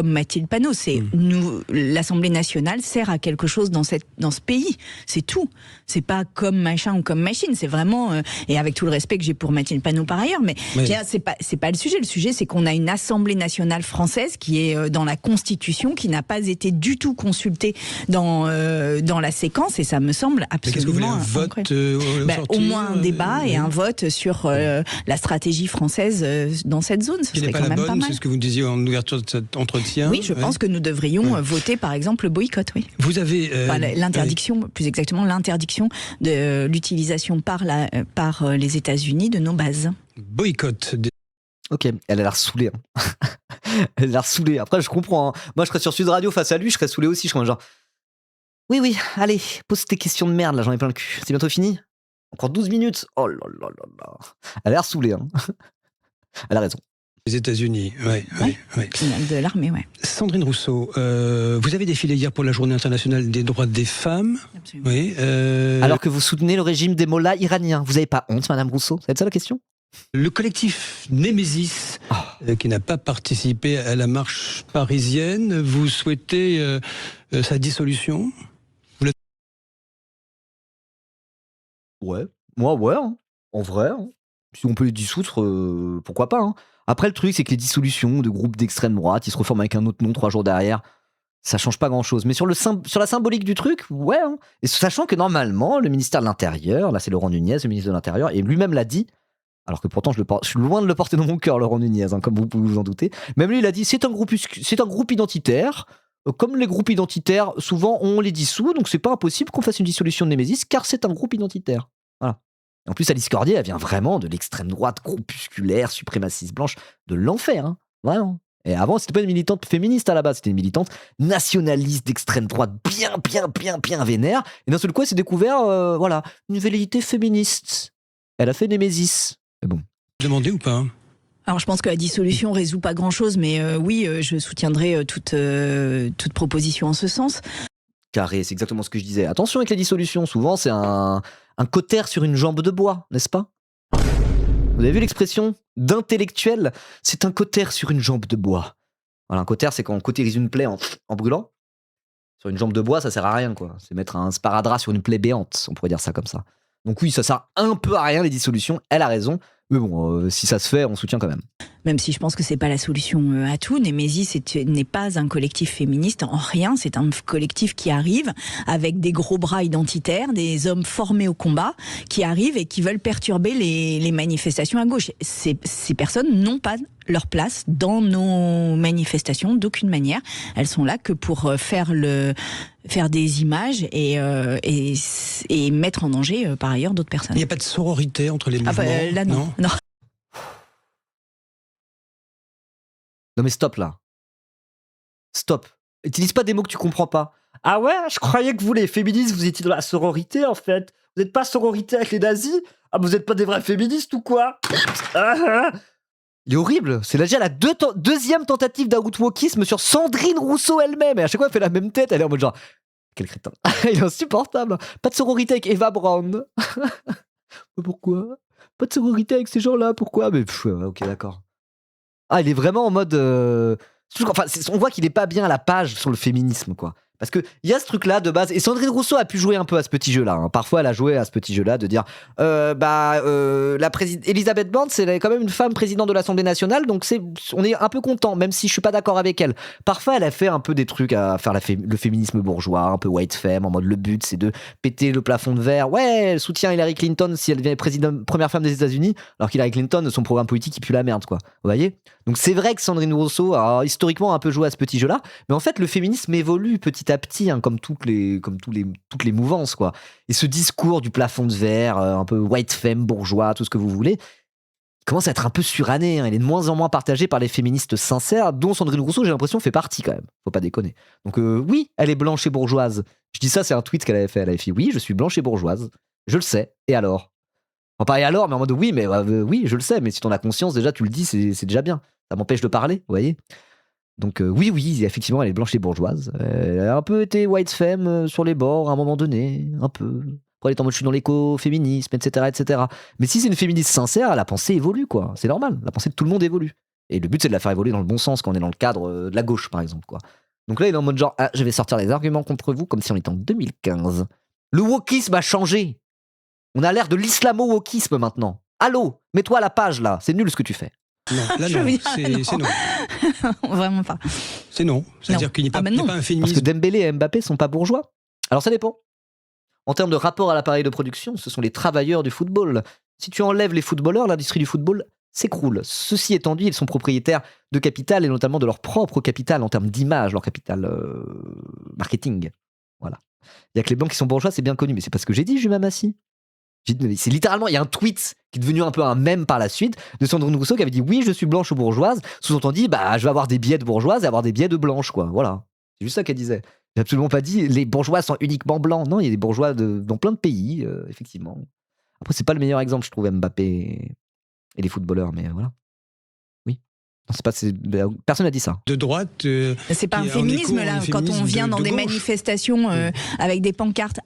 Mathilde Panot, c'est nous. L'Assemblée nationale sert à quelque chose dans ce pays, c'est tout. C'est pas comme machin ou comme machine, c'est vraiment et avec tout le respect que j'ai pour Mathilde Panot par ailleurs, mais c'est pas le sujet. Le sujet, c'est qu'on a une Assemblée nationale française qui est dans la Constitution, qui n'a pas été du tout consultée dans la séquence, et ça me semble absolument. Mais qu'est-ce que vous voulez, un vote au moins un débat et un vote sur la stratégie française dans cette zone. serait pas quand la même pas bonne, mal. c'est ce que vous disiez en ouverture de cet entretien. Oui, je pense que nous devrions voter, par exemple, le boycott, oui. Vous avez... Enfin, l'interdiction, plus exactement, l'interdiction de l'utilisation par les États-Unis de nos bases. boycott des... Ok, elle a l'air saoulée. Hein. Elle a l'air saoulée. Après, je comprends. Hein. Moi, je serais sur Sud Radio face à lui, je serais saoulé aussi. Je serais genre, oui, allez, pose tes questions de merde, là, j'en ai plein le cul. C'est bientôt fini? Encore 12 minutes? Oh là là là là. Elle a l'air saoulée. Hein. Elle a raison. Les États-Unis, oui. De l'armée, ouais. Sandrine Rousseau, vous avez défilé hier pour la Journée internationale des droits des femmes. Absolument. Oui. Alors que vous soutenez le régime des mollahs iraniens. Vous avez pas honte, Madame Rousseau? C'est ça la question? Le collectif Némésis, qui n'a pas participé à la marche parisienne, vous souhaitez sa dissolution? Ouais. Moi, ouais. Hein. En vrai. Hein. Si on peut les dissoudre, pourquoi pas. Hein. Après, le truc, c'est que les dissolutions de groupes d'extrême droite, ils se reforment avec un autre nom 3 jours derrière. Ça change pas grand-chose. Mais sur la symbolique du truc, ouais. Hein. Et sachant que normalement, le ministère de l'Intérieur, là c'est Laurent Nunez, le ministre de l'Intérieur, et lui-même l'a dit, alors que pourtant je suis loin de le porter dans mon cœur, Laurent Nunez, hein, comme vous pouvez vous en douter. Même lui, il a dit, c'est un groupe identitaire. Comme les groupes identitaires, souvent on les dissout, donc c'est pas impossible qu'on fasse une dissolution de Némésis, car c'est un groupe identitaire. Voilà. Et en plus, Alice Cordier, elle vient vraiment de l'extrême droite groupusculaire, suprémaciste blanche, de l'enfer, hein, vraiment. Et avant, c'était pas une militante féministe à la base, c'était une militante nationaliste d'extrême droite, bien vénère. Et d'un seul coup, elle s'est découvert, voilà, une velléité féministe. Elle a fait Némésis. Mais bon. Demandez ou pas? Alors je pense que la dissolution résout pas grand-chose, mais oui, je soutiendrai toute proposition en ce sens. Carré, c'est exactement ce que je disais. Attention avec les dissolutions, souvent c'est un cautère sur une jambe de bois, n'est-ce pas? Vous avez vu l'expression d'intellectuel? C'est un cautère sur une jambe de bois. Voilà, un cautère, c'est quand on cautérise une plaie en brûlant. Sur une jambe de bois, ça sert à rien, quoi. C'est mettre un sparadrap sur une plaie béante, on pourrait dire ça comme ça. Donc oui, ça sert un peu à rien les dissolutions, elle a raison. Mais bon, si ça se fait, on soutient quand même. Même si je pense que c'est pas la solution à tout, Némésis n'est pas un collectif féministe en rien, c'est un collectif qui arrive avec des gros bras identitaires, des hommes formés au combat, qui arrivent et qui veulent perturber les manifestations à gauche. Ces personnes n'ont pas leur place dans nos manifestations d'aucune manière. Elles sont là que pour faire des images et mettre en danger par ailleurs d'autres personnes. Il n'y a pas de sororité entre les mouvements? Là non. Non mais stop là. Stop. Utilise pas des mots que tu comprends pas. Ah ouais, je croyais que vous les féministes, vous étiez dans la sororité en fait. Vous n'êtes pas sororité avec les nazis? Ah, vous n'êtes pas des vrais féministes ou quoi? Il est horrible. C'est déjà la deuxième tentative d'outwokisme sur Sandrine Rousseau elle-même. Et à chaque fois, elle fait la même tête. Elle est en mode genre, quel crétin. Il est insupportable. Pas de sororité avec Eva Braun. Pourquoi? Pas de sororité avec ces gens-là. Pourquoi? Mais ok, d'accord. Ah, il est vraiment en mode... Enfin, on voit qu'il est pas bien à la page sur le féminisme, quoi. Parce qu'il y a ce truc-là de base, et Sandrine Rousseau a pu jouer un peu à ce petit jeu-là. Hein. Parfois, elle a joué à ce petit jeu-là de dire Elisabeth Borne, c'est quand même une femme présidente de l'Assemblée nationale, donc on est un peu content, même si je suis pas d'accord avec elle. Parfois, elle a fait un peu des trucs à faire le féminisme bourgeois, un peu white femme, en mode le but, c'est de péter le plafond de verre. Ouais, elle soutient Hillary Clinton si elle devient première femme des États-Unis, alors qu'Hillary Clinton, son programme politique, il pue la merde, quoi. Vous voyez? Donc c'est vrai que Sandrine Rousseau a historiquement un peu joué à ce petit jeu-là, mais en fait, le féminisme évolue petit à petit, hein, comme toutes les mouvances, quoi. Et ce discours du plafond de verre, un peu white femme, bourgeois, tout ce que vous voulez, il commence à être un peu suranné. Hein. Il est de moins en moins partagé par les féministes sincères, dont Sandrine Rousseau, j'ai l'impression, fait partie quand même. Faut pas déconner. Donc oui, elle est blanche et bourgeoise. Je dis ça, c'est un tweet qu'elle avait fait. Elle avait fait oui, je suis blanche et bourgeoise. Je le sais. Et alors? Enfin, pas et alors, mais en mode oui, mais oui, je le sais. Mais si t'en as conscience, déjà, tu le dis, c'est déjà bien. Ça m'empêche de parler, vous voyez? Donc oui, effectivement, elle est blanche et bourgeoise. Elle a un peu été white femme sur les bords à un moment donné, un peu. Après, elle est en mode je suis dans l'écoféminisme, etc. Mais si c'est une féministe sincère, la pensée évolue, quoi. C'est normal, la pensée de tout le monde évolue. Et le but, c'est de la faire évoluer dans le bon sens quand on est dans le cadre de la gauche, par exemple, quoi. Donc là, il est en mode genre, je vais sortir les arguments contre vous comme si on était en 2015. Le wokisme a changé. On a l'air de l'islamo-wokisme maintenant. Allô, mets-toi à la page, là. C'est nul ce que tu fais. Non, là non, c'est non. Vraiment pas. C'est non. C'est-à-dire qu'il n'y a pas un féminisme. Parce que Dembélé et Mbappé sont pas bourgeois. Alors ça dépend. En termes de rapport à l'appareil de production, ce sont les travailleurs du football. Si tu enlèves les footballeurs, l'industrie du football s'écroule. Ceci étant dit, ils sont propriétaires de capital et notamment de leur propre capital en termes d'image, leur capital marketing. Voilà. Il y a que les blancs qui sont bourgeois, c'est bien connu, mais c'est pas ce que j'ai dit, Jules Massy. C'est littéralement, il y a un tweet qui est devenu un peu un mème par la suite de Sandrine Rousseau qui avait dit oui, je suis blanche ou bourgeoise, sous-entendu, bah je vais avoir des billets de bourgeoise et avoir des billets de blanche, quoi. Voilà. C'est juste ça qu'elle disait. J'ai absolument pas dit les bourgeois sont uniquement blancs. Non, il y a des bourgeois dans plein de pays, effectivement. Après, c'est pas le meilleur exemple, je trouve, Mbappé et les footballeurs, mais voilà. Oui. Non, personne n'a dit ça. De droite. C'est pas un féminisme, là, quand on vient dans des manifestations avec des pancartes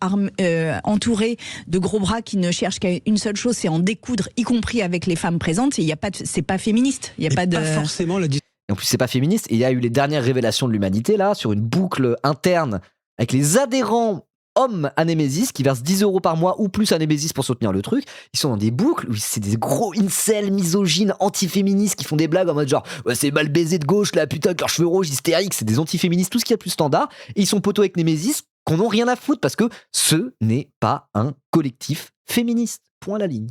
entourées de gros bras qui ne cherchent qu'à une seule chose, c'est en découdre, y compris avec les femmes présentes. C'est pas féministe. Il y a pas de. Pas forcément la. Et en plus, c'est pas féministe. Et il y a eu les dernières révélations de l'humanité, là, sur une boucle interne avec les adhérents hommes à Némésis qui versent 10 € par mois ou plus à Némésis pour soutenir le truc. Ils sont dans des boucles où c'est des gros incels misogynes antiféministes qui font des blagues en mode genre ouais, c'est mal baisé de gauche, là, putain, avec leurs cheveux rouges, hystériques. C'est des antiféministes, tout ce qu'il y a de plus standard. Et ils sont poteaux avec Némésis qu'on n'a rien à foutre parce que ce n'est pas un collectif féministe. Point à la ligne.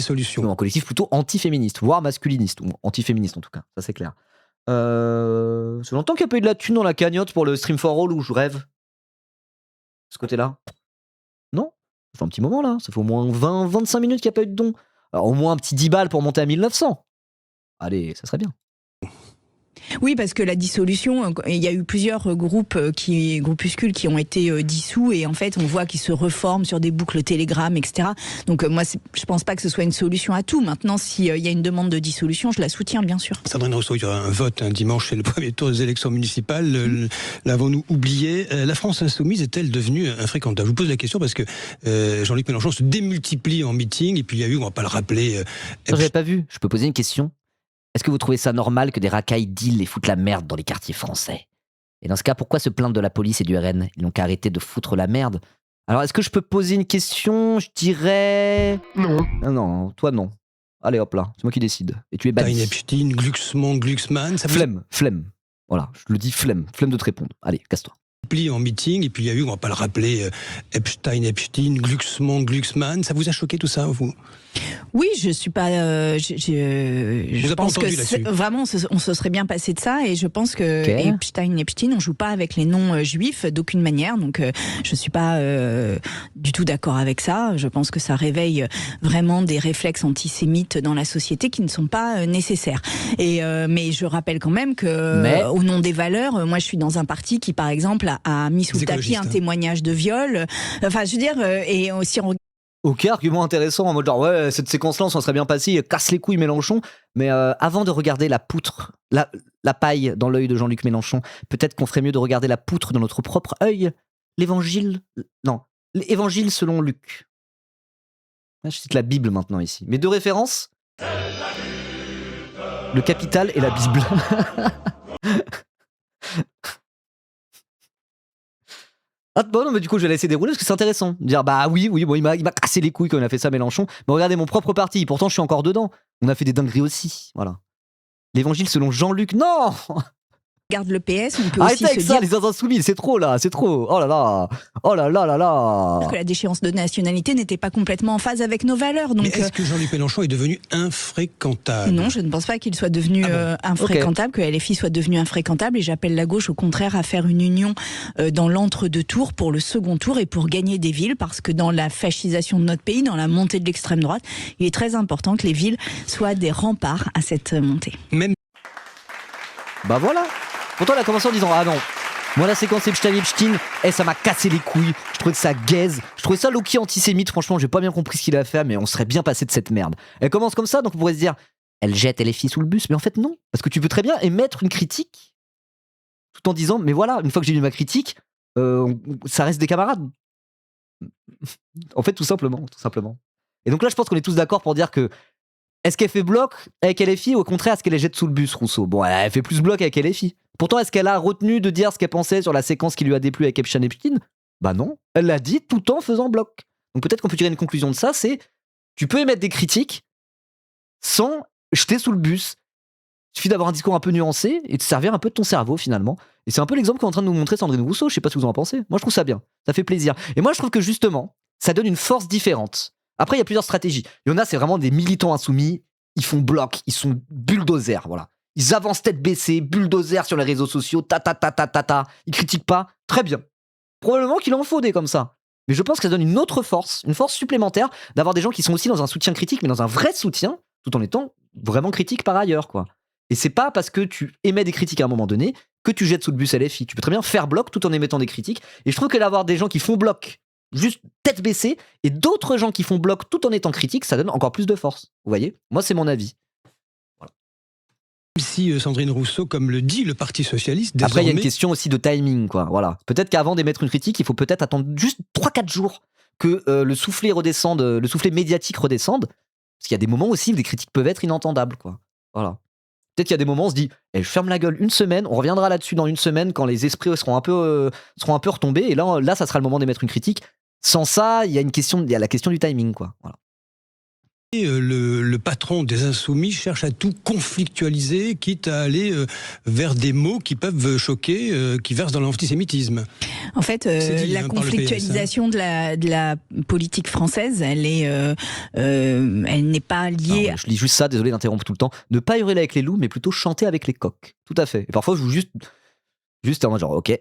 Solution. Non, un collectif plutôt antiféministe, voire masculiniste, ou antiféministe en tout cas, ça c'est clair. Ça fait longtemps qu'il n'y a pas eu de la thune dans la cagnotte pour le Stream for All où je rêve. De ce côté-là. Non, ça fait un petit moment là, ça fait au moins 20-25 minutes qu'il n'y a pas eu de don. Alors au moins un petit 10 balles pour monter à 1900. Allez, ça serait bien. Oui, parce que la dissolution, il y a eu plusieurs groupuscules qui ont été dissous et en fait on voit qu'ils se reforment sur des boucles Telegram, etc. Donc moi je pense pas que ce soit une solution à tout. Maintenant s'il y a une demande de dissolution, je la soutiens bien sûr. Sandrine Rousseau, il y aura un vote dimanche, c'est le premier tour des élections municipales. L'avons-nous oublié? La France insoumise est-elle devenue infréquentable? Je vous pose la question parce que Jean-Luc Mélenchon se démultiplie en meeting et puis il y a eu, on va pas le rappeler... J'avais pas vu, je peux poser une question? Est-ce que vous trouvez ça normal que des racailles deal et foutent la merde dans les quartiers français? Et dans ce cas, pourquoi se plaindre de la police et du RN? Ils n'ont qu'à arrêter de foutre la merde. Alors, est-ce que je peux poser une question? Je dirais... Non. Non, toi non. Allez hop là, c'est moi qui décide. Et tu es banni. Epstein, Glucksmann, ça Flemme. Voilà, je le dis flemme de te répondre. Allez, casse-toi. Plie en meeting et puis il y a eu, on va pas le rappeler, Epstein, Glucksmann, ça vous a choqué tout ça, vous? Oui, je suis pas. Je pense que vraiment, on se serait bien passé de ça, et je pense que Epstein, on joue pas avec les noms juifs d'aucune manière, donc je suis pas du tout d'accord avec ça. Je pense que ça réveille vraiment des réflexes antisémites dans la société qui ne sont pas nécessaires. Et mais je rappelle quand même que au nom des valeurs, moi je suis dans un parti qui, par exemple, a mis sous le tapis un témoignage de viol. Enfin, je veux dire, et aussi Ok, argument intéressant, en mode genre, ouais, cette séquence-là, on s'en serait bien passé, casse les couilles Mélenchon. Mais avant de regarder la poutre, la paille dans l'œil de Jean-Luc Mélenchon, peut-être qu'on ferait mieux de regarder la poutre dans notre propre œil. L'évangile selon Luc. Je cite la Bible maintenant ici. Mes deux références, le Capital et la Bible. Ah bon, non, mais du coup je vais laisser dérouler parce que c'est intéressant. Dire bah oui, bon, il m'a cassé les couilles quand il a fait ça Mélenchon. Mais regardez mon propre parti, pourtant je suis encore dedans. On a fait des dingueries aussi, voilà. L'évangile selon Jean-Luc, non. Regarde le PS, on peut arrêtez aussi avec se ça, dire... les insoumis, c'est trop là, c'est trop. Oh là là. Que la déchéance de nationalité n'était pas complètement en phase avec nos valeurs. Donc, mais est-ce que Jean-Luc Mélenchon est devenu infréquentable? Non, je ne pense pas qu'il soit devenu infréquentable, que LFI soit devenu infréquentable, et j'appelle la gauche au contraire à faire une union dans l'entre-deux tours pour le second tour et pour gagner des villes, parce que dans la fascisation de notre pays, dans la montée de l'extrême droite, il est très important que les villes soient des remparts à cette montée. Bah voilà. Pourtant, elle a commencé en disant ah non, moi la séquence Epstein, ça m'a cassé les couilles. Je trouvais que ça gaze. Je trouvais ça low-key antisémite. Franchement, j'ai pas bien compris ce qu'il a fait, mais on serait bien passé de cette merde. Elle commence comme ça, donc on pourrait se dire elle jette LFI sous le bus, mais en fait non, parce que tu peux très bien émettre une critique tout en disant mais voilà, une fois que j'ai lu ma critique, ça reste des camarades. En fait, tout simplement. Et donc là, je pense qu'on est tous d'accord pour dire que est-ce qu'elle fait bloc avec LFI ou au contraire, est-ce qu'elle les jette sous le bus, Rousseau? Bon, elle fait plus bloc avec LFI. Pourtant, est-ce qu'elle a retenu de dire ce qu'elle pensait sur la séquence qui lui a déplu avec Epstein? Bah non, elle l'a dit tout en faisant bloc. Donc peut-être qu'on peut tirer une conclusion de ça, c'est tu peux émettre des critiques sans jeter sous le bus. Il suffit d'avoir un discours un peu nuancé et de servir un peu de ton cerveau finalement. Et c'est un peu l'exemple qu'est en train de nous montrer Sandrine Rousseau. Je sais pas ce que vous en pensez. Moi, je trouve ça bien. Ça fait plaisir. Et moi, je trouve que justement, ça donne une force différente Après, il y a plusieurs stratégies. Il y en a, c'est vraiment des militants insoumis. Ils font bloc, ils sont bulldozers, voilà. Ils avancent tête baissée, bulldozer sur les réseaux sociaux, ta. Ils critiquent pas. Très bien. Probablement qu'il en faut des comme ça. Mais je pense que ça donne une autre force, une force supplémentaire d'avoir des gens qui sont aussi dans un soutien critique, mais dans un vrai soutien, tout en étant vraiment critique par ailleurs, quoi. Et c'est pas parce que tu émets des critiques à un moment donné que tu jettes sous le bus LFI. Tu peux très bien faire bloc tout en émettant des critiques. Et je trouve que d'avoir des gens qui font bloc, juste tête baissée, et d'autres gens qui font bloc tout en étant critiques, ça donne encore plus de force. Vous voyez ? Moi, c'est mon avis. Si Sandrine Rousseau, comme le dit le Parti Socialiste, désormais... Après, il y a une question aussi de timing, quoi. Voilà. Peut-être qu'avant d'émettre une critique, il faut peut-être attendre juste 3-4 jours que le soufflet redescende, le soufflet médiatique redescende. Parce qu'il y a des moments aussi où des critiques peuvent être inentendables, quoi. Voilà. Peut-être qu'il y a des moments où on se dit, je ferme la gueule une semaine, on reviendra là-dessus dans une semaine quand les esprits seront un peu retombés, et là, ça sera le moment d'émettre une critique. Sans ça, il y a la question du timing, quoi. Voilà. Le patron des Insoumis cherche à tout conflictualiser, quitte à aller vers des mots qui peuvent choquer, qui versent dans l'antisémitisme. En fait, la conflictualisation de la politique française, elle n'est pas liée... Je lis juste ça, désolé d'interrompre tout le temps. Ne pas hurler avec les loups, mais plutôt chanter avec les coqs. Tout à fait. Et parfois, je joue juste en mode genre, ok,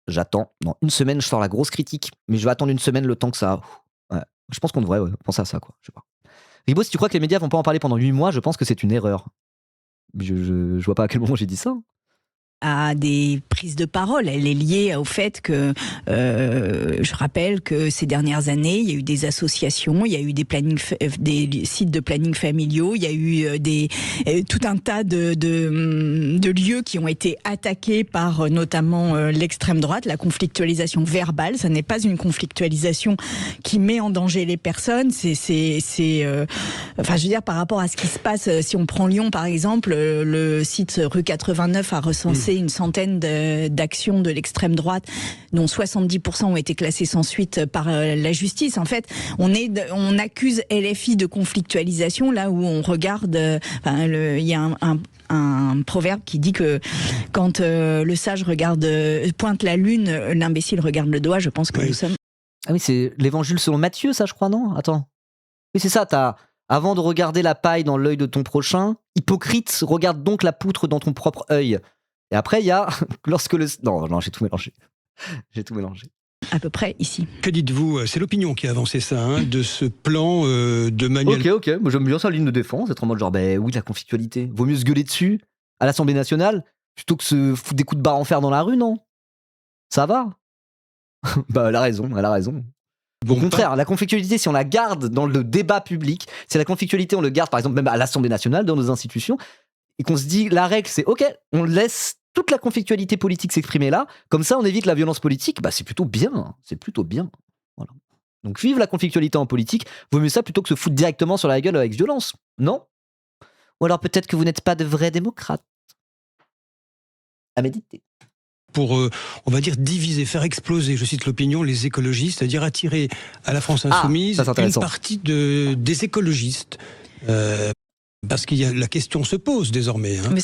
j'attends. Dans une semaine, je sors la grosse critique, mais je vais attendre une semaine le temps que ça... Ouais. Je pense qu'on devrait penser à ça, quoi. Je sais pas. Ribo, si tu crois que les médias vont pas en parler pendant 8 mois, je pense que c'est une erreur. Je vois pas à quel moment j'ai dit ça. À des prises de parole. Elle est liée au fait que, je rappelle que ces dernières années, il y a eu des associations, il y a eu des sites de planning familiaux, il y a eu tout un tas de lieux qui ont été attaqués par notamment l'extrême droite. La conflictualisation verbale, ça n'est pas une conflictualisation qui met en danger les personnes. Enfin, je veux dire, par rapport à ce qui se passe, si on prend Lyon par exemple, le site rue 89 a recensé une centaine d'actions de l'extrême droite, dont 70% ont été classées sans suite par la justice. En fait, on accuse LFI de conflictualisation là où on regarde. Il y a un proverbe qui dit que quand le sage pointe la lune, l'imbécile regarde le doigt. Je pense que nous sommes. Ah oui, c'est l'évangile selon Matthieu, ça, je crois, non ? Attends. Oui, c'est ça. Avant de regarder la paille dans l'œil de ton prochain, hypocrite, regarde donc la poutre dans ton propre œil. Et après, il y a lorsque le... Non, j'ai tout mélangé. À peu près ici. Que dites-vous ? C'est l'opinion qui a avancé ça, de ce plan de Manuel... Ok. Moi, j'aime bien sa ligne de défense, être en mode genre, oui, la conflictualité. Vaut mieux se gueuler dessus à l'Assemblée nationale plutôt que se foutre des coups de barre en fer dans la rue, non ? Ça va ? Elle a raison. Au contraire, la conflictualité, si on la garde dans le débat public, si la conflictualité, on le garde par exemple même à l'Assemblée nationale, dans nos institutions, et qu'on se dit, la règle, c'est ok, on laisse toute la conflictualité politique s'exprimer là, comme ça on évite la violence politique, c'est plutôt bien. Voilà. Donc vive la conflictualité en politique, vaut mieux ça plutôt que se foutre directement sur la gueule avec violence, non ? Ou alors peut-être que vous n'êtes pas de vrais démocrates. À méditer. Pour, on va dire, diviser, faire exploser, je cite l'opinion, les écologistes, c'est-à-dire attirer à la France insoumise une partie des écologistes. Parce que la question se pose désormais. Mais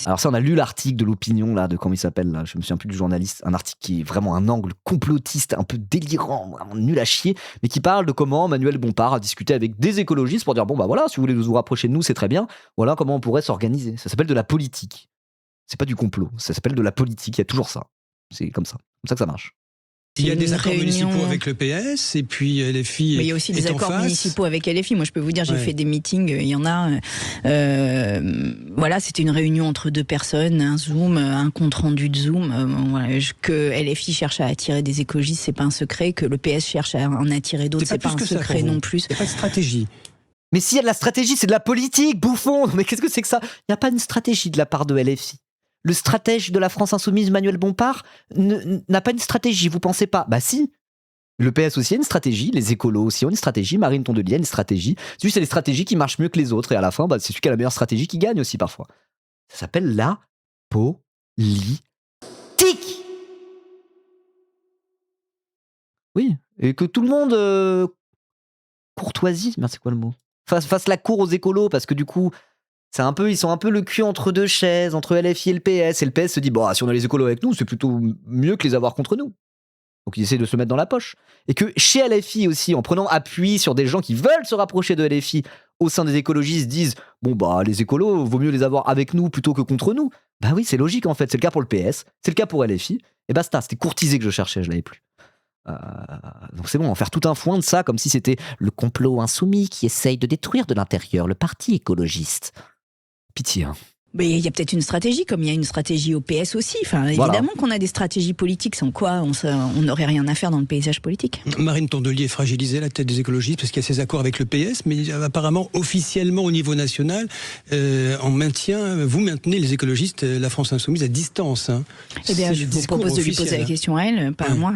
alors ça, on a lu l'article de l'opinion, là, de comment il s'appelle, là, je me souviens plus du journaliste, un article qui est vraiment un angle complotiste, un peu délirant, vraiment nul à chier, mais qui parle de comment Manuel Bompard a discuté avec des écologistes pour dire, voilà, si vous voulez vous rapprocher de nous, c'est très bien, voilà comment on pourrait s'organiser. Ça s'appelle de la politique. C'est pas du complot, ça s'appelle de la politique, il y a toujours ça. C'est comme ça que ça marche. Il y a des accords municipaux avec le PS et puis LFI. Mais il y a aussi des accords municipaux avec LFI. Moi, je peux vous dire, j'ai fait des meetings. Il y en a. C'était une réunion entre deux personnes, un Zoom, un compte rendu de Zoom. Que LFI cherche à attirer des écologistes, c'est pas un secret. Que le PS cherche à en attirer d'autres, c'est pas un secret non plus. Il n'y a pas de stratégie. Mais s'il y a de la stratégie, c'est de la politique, bouffon. Mais qu'est-ce que c'est que ça ? Il n'y a pas une stratégie de la part de LFI. Le stratège de la France insoumise, Manuel Bompard, n'a pas une stratégie, vous pensez pas ? Si. Le PS aussi a une stratégie, les écolos aussi ont une stratégie, Marine Tondelier a une stratégie. C'est juste les stratégies qui marchent mieux que les autres, et à la fin, c'est celui qui a la meilleure stratégie qui gagne aussi parfois. Ça s'appelle la politique. Oui, et que tout le monde courtoisie, c'est quoi le mot ? Fasse la cour aux écolos, parce que du coup... ils sont un peu le cul entre deux chaises, entre LFI et le PS. Et le PS se dit, si on a les écolos avec nous, c'est plutôt mieux que les avoir contre nous. Donc ils essaient de se mettre dans la poche. Et que chez LFI aussi, en prenant appui sur des gens qui veulent se rapprocher de LFI au sein des écologistes, disent bon bah les écolos, vaut mieux les avoir avec nous plutôt que contre nous. Bah oui, c'est logique en fait. C'est le cas pour le PS, c'est le cas pour LFI. Et basta, c'était courtisé que je cherchais, je l'avais plus. Donc c'est bon, en faire tout un foin de ça, comme si c'était le complot insoumis qui essaye de détruire de l'intérieur le parti écologiste. Pitié, hein. Mais il y a peut-être une stratégie, comme il y a une stratégie au PS aussi. Enfin, évidemment qu'on a des stratégies politiques, sans quoi on n'aurait rien à faire dans le paysage politique. Marine Tondelier fragilisait la tête des écologistes parce qu'il y a ses accords avec le PS, mais apparemment, officiellement, au niveau national, vous maintenez les écologistes, la France Insoumise, à distance. Hein. Eh bien, je vous propose de lui poser la question à elle, pas à moi.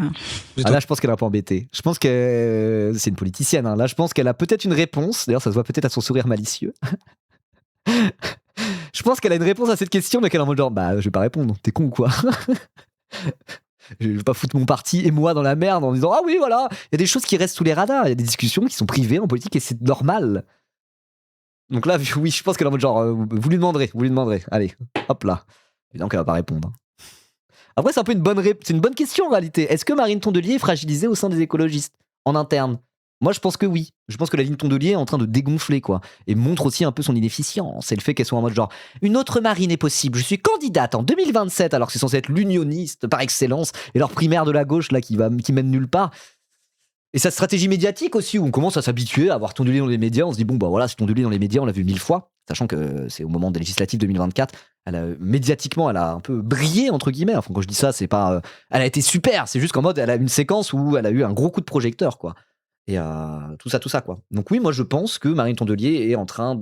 Là, je pense qu'elle est un peu embêtée. Je pense que c'est une politicienne. Hein. Là, je pense qu'elle a peut-être une réponse. D'ailleurs, ça se voit peut-être à son sourire malicieux. Je pense qu'elle a une réponse à cette question, mais qu'elle est en mode genre, bah, je vais pas répondre, t'es con ou quoi? Je vais pas foutre mon parti et moi dans la merde en disant, ah oui, voilà, il y a des choses qui restent sous les radars, il y a des discussions qui sont privées en politique et c'est normal. Donc là, oui, je pense qu'elle est en mode genre, vous lui demanderez, allez, hop là. Évidemment qu'elle va pas répondre. Après, c'est un peu c'est une bonne question en réalité. Est-ce que Marine Tondelier est fragilisée au sein des écologistes, en interne? Moi, je pense que oui. Je pense que la ligne Tondelier est en train de dégonfler, quoi. Et montre aussi un peu son inefficience. Et le fait qu'elle soit en mode genre, une autre Marine est possible. Je suis candidate en 2027, alors que c'est censé être l'unioniste par excellence. Et leur primaire de la gauche, là, qui mène nulle part. Et sa stratégie médiatique aussi, où on commence à s'habituer à avoir Tondelier dans les médias. On se dit, bon, bah voilà, c'est Tondelier dans les médias, on l'a vu 1000 fois. Sachant que c'est au moment des législatives 2024. Médiatiquement, elle a un peu brillé, entre guillemets. Enfin, quand je dis ça, c'est pas. Elle a été super. C'est juste qu'en mode, elle a une séquence où elle a eu un gros coup de projecteur, quoi. Et tout ça, quoi. Donc oui, moi je pense que Marine Tondelier est en perte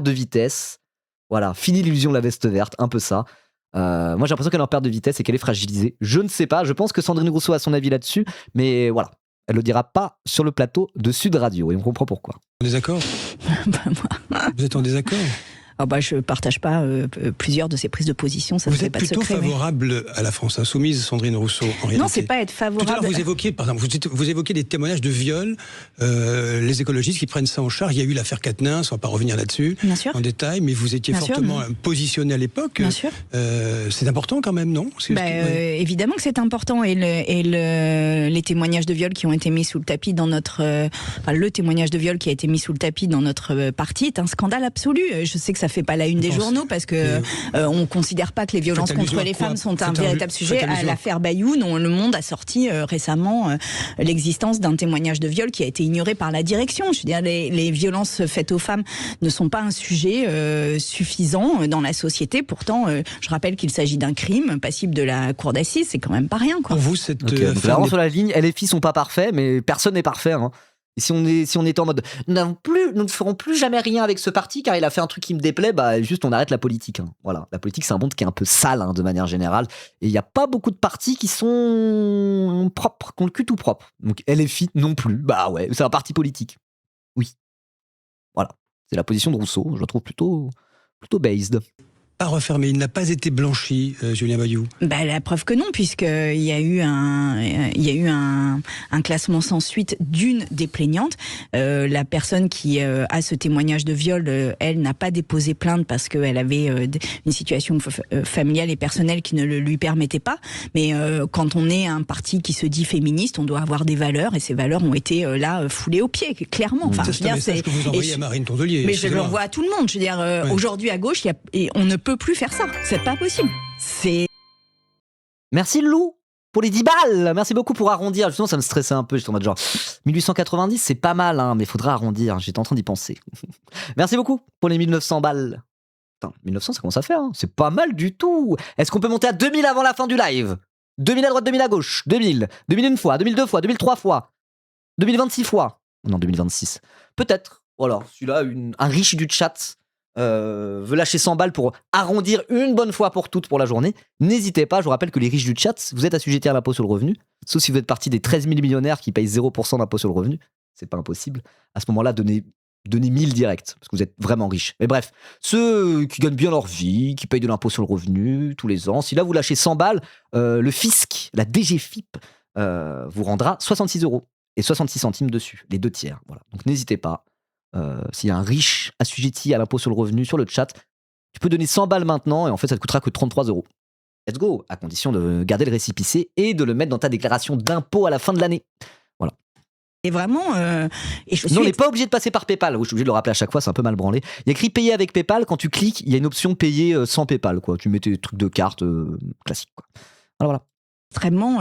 de vitesse. Voilà, fini l'illusion de la veste verte, un peu ça. Moi j'ai l'impression qu'elle est en perte de vitesse et qu'elle est fragilisée. Je ne sais pas, je pense que Sandrine Rousseau a son avis là-dessus, mais voilà. Elle le dira pas sur le plateau de Sud Radio et on comprend pourquoi. En désaccord? Vous êtes en désaccord? Je ne partage pas plusieurs de ces prises de position, ça ne fait pas de secret. Vous êtes plutôt favorable à la France Insoumise, Sandrine Rousseau, en réalité? Non, c'est pas être favorable. Tout à l'heure, vous évoquiez des témoignages de viol, les écologistes qui prennent ça en charge. Il y a eu l'affaire Quatennens, on ne va pas revenir là-dessus en détail, mais vous étiez fortement positionné à l'époque. Bien sûr. C'est important quand même, non? Évidemment que c'est important. Et les témoignages de viol qui ont été mis sous le tapis dans notre... le témoignage de viol qui a été mis sous le tapis dans notre parti est un scandale absolu. Je sais que ça fait pas la une des journaux parce que on considère pas que les violences contre les femmes sont un véritable sujet. À l'affaire Bayou, dont Le Monde a sorti récemment l'existence d'un témoignage de viol qui a été ignoré par la direction. Je veux dire, les violences faites aux femmes ne sont pas un sujet suffisant dans la société. Pourtant, je rappelle qu'il s'agit d'un crime passible de la cour d'assises. C'est quand même pas rien, quoi. Pour vous, cette donc vraiment sur la ligne, les filles sont pas parfaits, mais personne n'est parfait, hein. Et si on était en mode nous ne ferons plus jamais rien avec ce parti car il a fait un truc qui me déplaît, bah juste on arrête la politique, hein. Voilà, la politique c'est un monde qui est un peu sale, hein, de manière générale, et il n'y a pas beaucoup de partis qui sont propres, qui ont le cul tout propre. Donc LFI non plus, bah ouais, c'est un parti politique. Oui. Voilà, c'est la position de Rousseau, je la trouve plutôt based. Pas refermé, il n'a pas été blanchi, Julien Bayou. La preuve que non, puisqu'il y a eu un classement sans suite d'une des plaignantes. La personne qui a ce témoignage de viol, elle n'a pas déposé plainte parce qu'elle avait une situation familiale et personnelle qui ne le lui permettait pas. Mais quand on est un parti qui se dit féministe, on doit avoir des valeurs, et ces valeurs ont été là foulées aux pieds, clairement. Enfin, c'est un message que vous envoyez à Marine Tondelier. Mais je l'envoie à tout le monde. Je veux dire, aujourd'hui à gauche, on ne peut plus faire ça. C'est pas possible. Merci Lou pour les 10 balles. Merci beaucoup pour arrondir. Justement, ça me stressait un peu. J'étais en mode genre 1890, c'est pas mal, hein, mais il faudra arrondir. J'étais en train d'y penser. Merci beaucoup pour les 1900 balles. Putain, 1900, ça commence à faire, hein. C'est pas mal du tout. Est-ce qu'on peut monter à 2000 avant la fin du live? 2000 à droite, 2000 à gauche. 2000 une fois, 2002 fois, 2003 fois, 2026 fois. Non, 2026. Peut-être. Voilà, celui-là, un riche du chat veut lâcher 100 balles pour arrondir une bonne fois pour toutes pour la journée. N'hésitez pas, je vous rappelle que les riches du chat, vous êtes assujettis à l'impôt sur le revenu, sauf si vous êtes partie des 13 000 millionnaires qui payent 0% d'impôt sur le revenu. C'est pas impossible. À ce moment-là, donnez 1000 direct, parce que vous êtes vraiment riches. Mais bref, ceux qui gagnent bien leur vie, qui payent de l'impôt sur le revenu tous les ans, si là vous lâchez 100 balles, le fisc, la DGFIP, vous rendra 66 € et 66 centimes dessus, les 2 tiers. Voilà. Donc n'hésitez pas. S'il y a un riche assujetti à l'impôt sur le revenu sur le chat, tu peux donner 100 balles maintenant et en fait ça te coûtera que 33 €. let's go, à condition de garder le récépissé et de le mettre dans ta déclaration d'impôt à la fin de l'année. Voilà. Et vraiment, et je suis Non, on n'est pas obligé de passer par PayPal. Je suis obligé de le rappeler à chaque fois, c'est un peu mal branlé. Il y a écrit payer avec PayPal. Quand tu cliques, il y a une option payer sans PayPal. Quoi. Tu mets tes trucs de carte classiques. Quoi. Voilà. extrêmement,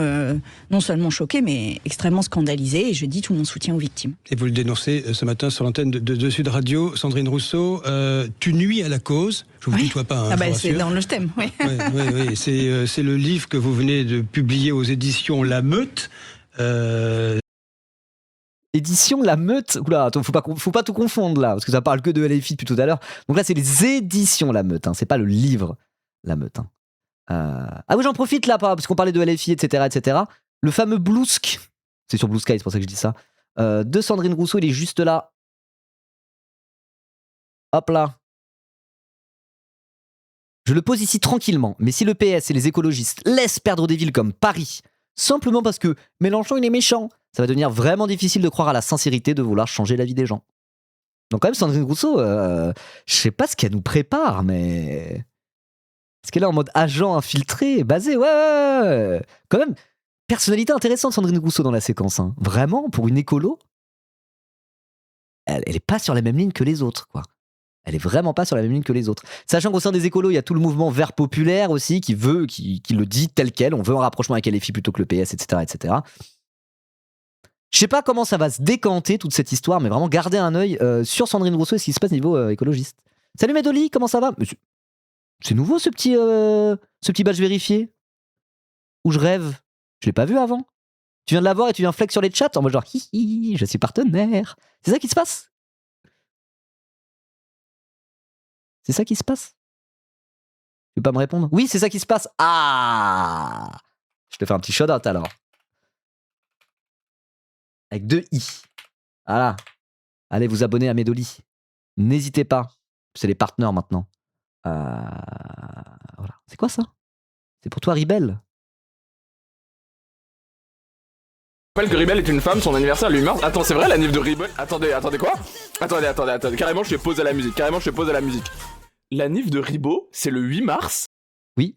non seulement choquée, mais extrêmement scandalisée. Et je dis tout mon soutien aux victimes. Et vous le dénoncez ce matin sur l'antenne de Sud Radio, Sandrine Rousseau. Tu nuis à la cause. Je vous tutoie pas. Hein, c'est dans le thème. Oui. Oui. C'est le livre que vous venez de publier aux éditions La Meute. Édition La Meute. Oula, attends, faut pas tout confondre là, parce que ça parle que de LFI depuis tout à l'heure. Donc là, c'est les éditions La Meute, hein, c'est pas le livre La Meute. Hein. Ah oui, j'en profite là, parce qu'on parlait de LFI, etc. Le fameux Blousk, c'est sur Blue Sky, c'est pour ça que je dis ça, de Sandrine Rousseau, il est juste là. Hop là. Je le pose ici tranquillement, mais si le PS et les écologistes laissent perdre des villes comme Paris, simplement parce que Mélenchon il est méchant, ça va devenir vraiment difficile de croire à la sincérité de vouloir changer la vie des gens. Donc quand même Sandrine Rousseau, je sais pas ce qu'elle nous prépare, mais... Est-ce qu'elle est en mode agent infiltré, basé, ouais. Quand même, personnalité intéressante Sandrine Rousseau dans la séquence. Hein. Vraiment, pour une écolo, elle est pas sur la même ligne que les autres, quoi. Elle est vraiment pas sur la même ligne que les autres. Sachant qu'au sein des écolos, il y a tout le mouvement vert populaire aussi qui le dit tel quel. On veut un rapprochement avec LFI plutôt que le PS, etc. Je sais pas comment ça va se décanter toute cette histoire, mais vraiment garder un œil sur Sandrine Rousseau et ce qui se passe niveau écologiste. Salut Médoli, comment ça va ? C'est nouveau ce petit badge vérifié ? Ou je rêve ? Je l'ai pas vu avant. Tu viens de l'avoir et tu viens flex sur les chats en mode genre hihi, je suis partenaire. C'est ça qui se passe ? C'est ça qui se passe ? Tu veux pas me répondre ? Oui, c'est ça qui se passe. Ah ! Je te fais un petit shout-out alors. Avec 2 i. Voilà. Allez vous abonner à Médoli. N'hésitez pas. C'est les partenaires maintenant. Voilà. C'est quoi ça ? C'est pour toi Ribelle ? Je rappelle que Ribelle est une femme, son anniversaire le 8 mars. Attends, c'est vrai la nif de Ribelle ? Attendez quoi ? Attendez. Carrément, je pose à la musique. La nif de Ribot, c'est le 8 mars ? Oui.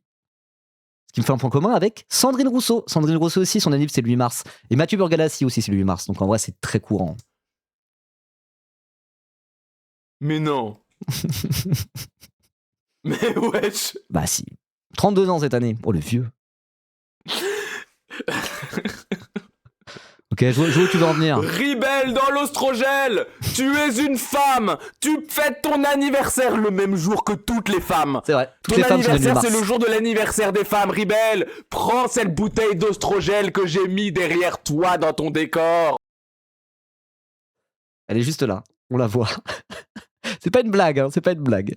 Ce qui me fait un point commun avec Sandrine Rousseau. Sandrine Rousseau aussi, son anniv c'est le 8 mars. Et Mathieu Burgalassi aussi c'est le 8 mars. Donc en vrai, c'est très courant. Mais non. Mais wesh. Bah si. 32 ans cette année. Oh le vieux. Ok, je vois où tu veux en venir. Ribelle dans l'ostrogel. Tu es une femme. Tu fêtes ton anniversaire le même jour que toutes les femmes. C'est vrai. Toutes ton les femmes sont le 8 anniversaire, mars. c'est le jour de l'anniversaire des femmes. Ribelle, prends cette bouteille d'ostrogel que j'ai mis derrière toi dans ton décor. Elle est juste là. On la voit. C'est pas une blague, hein. C'est pas une blague.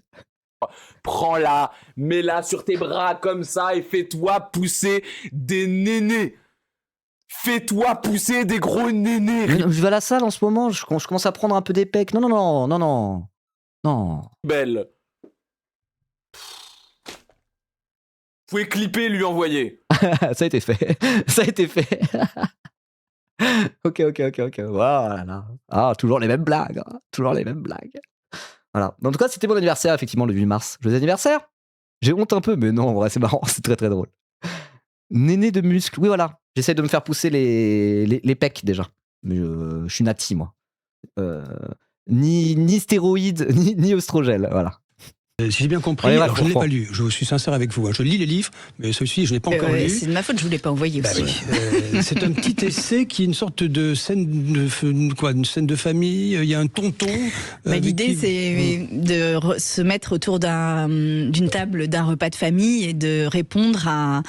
Prends-la, mets-la sur tes bras comme ça et fais-toi pousser des nénés. Fais-toi pousser des gros nénés. Je vais à la salle en ce moment, je commence à prendre un peu des pecs. Non. Belle. Vous pouvez clipper et lui envoyer. Ça a été fait. Ok. Voilà. Ah, toujours les mêmes blagues. Voilà. En tout cas, c'était mon anniversaire, effectivement, le 8 mars. Joyeux anniversaire. J'ai honte un peu, mais non, en vrai, c'est marrant, c'est très très drôle. Néné de muscles. Oui, voilà. J'essaie de me faire pousser les pecs déjà. Mais je suis nati, moi. Ni stéroïdes, ni oestrogel. Voilà. Si j'ai bien compris, Ouais, alors je ne l'ai comprends. pas lu, je suis sincère avec vous. Je lis les livres, mais celui-ci, je ne l'ai pas encore lu. C'est de ma faute, je ne vous l'ai pas envoyé aussi. Oui. C'est un petit essai qui est une sorte de scène une scène de famille. Il y a un tonton. L'idée, c'est de se mettre autour d'une table d'un repas de famille et de répondre à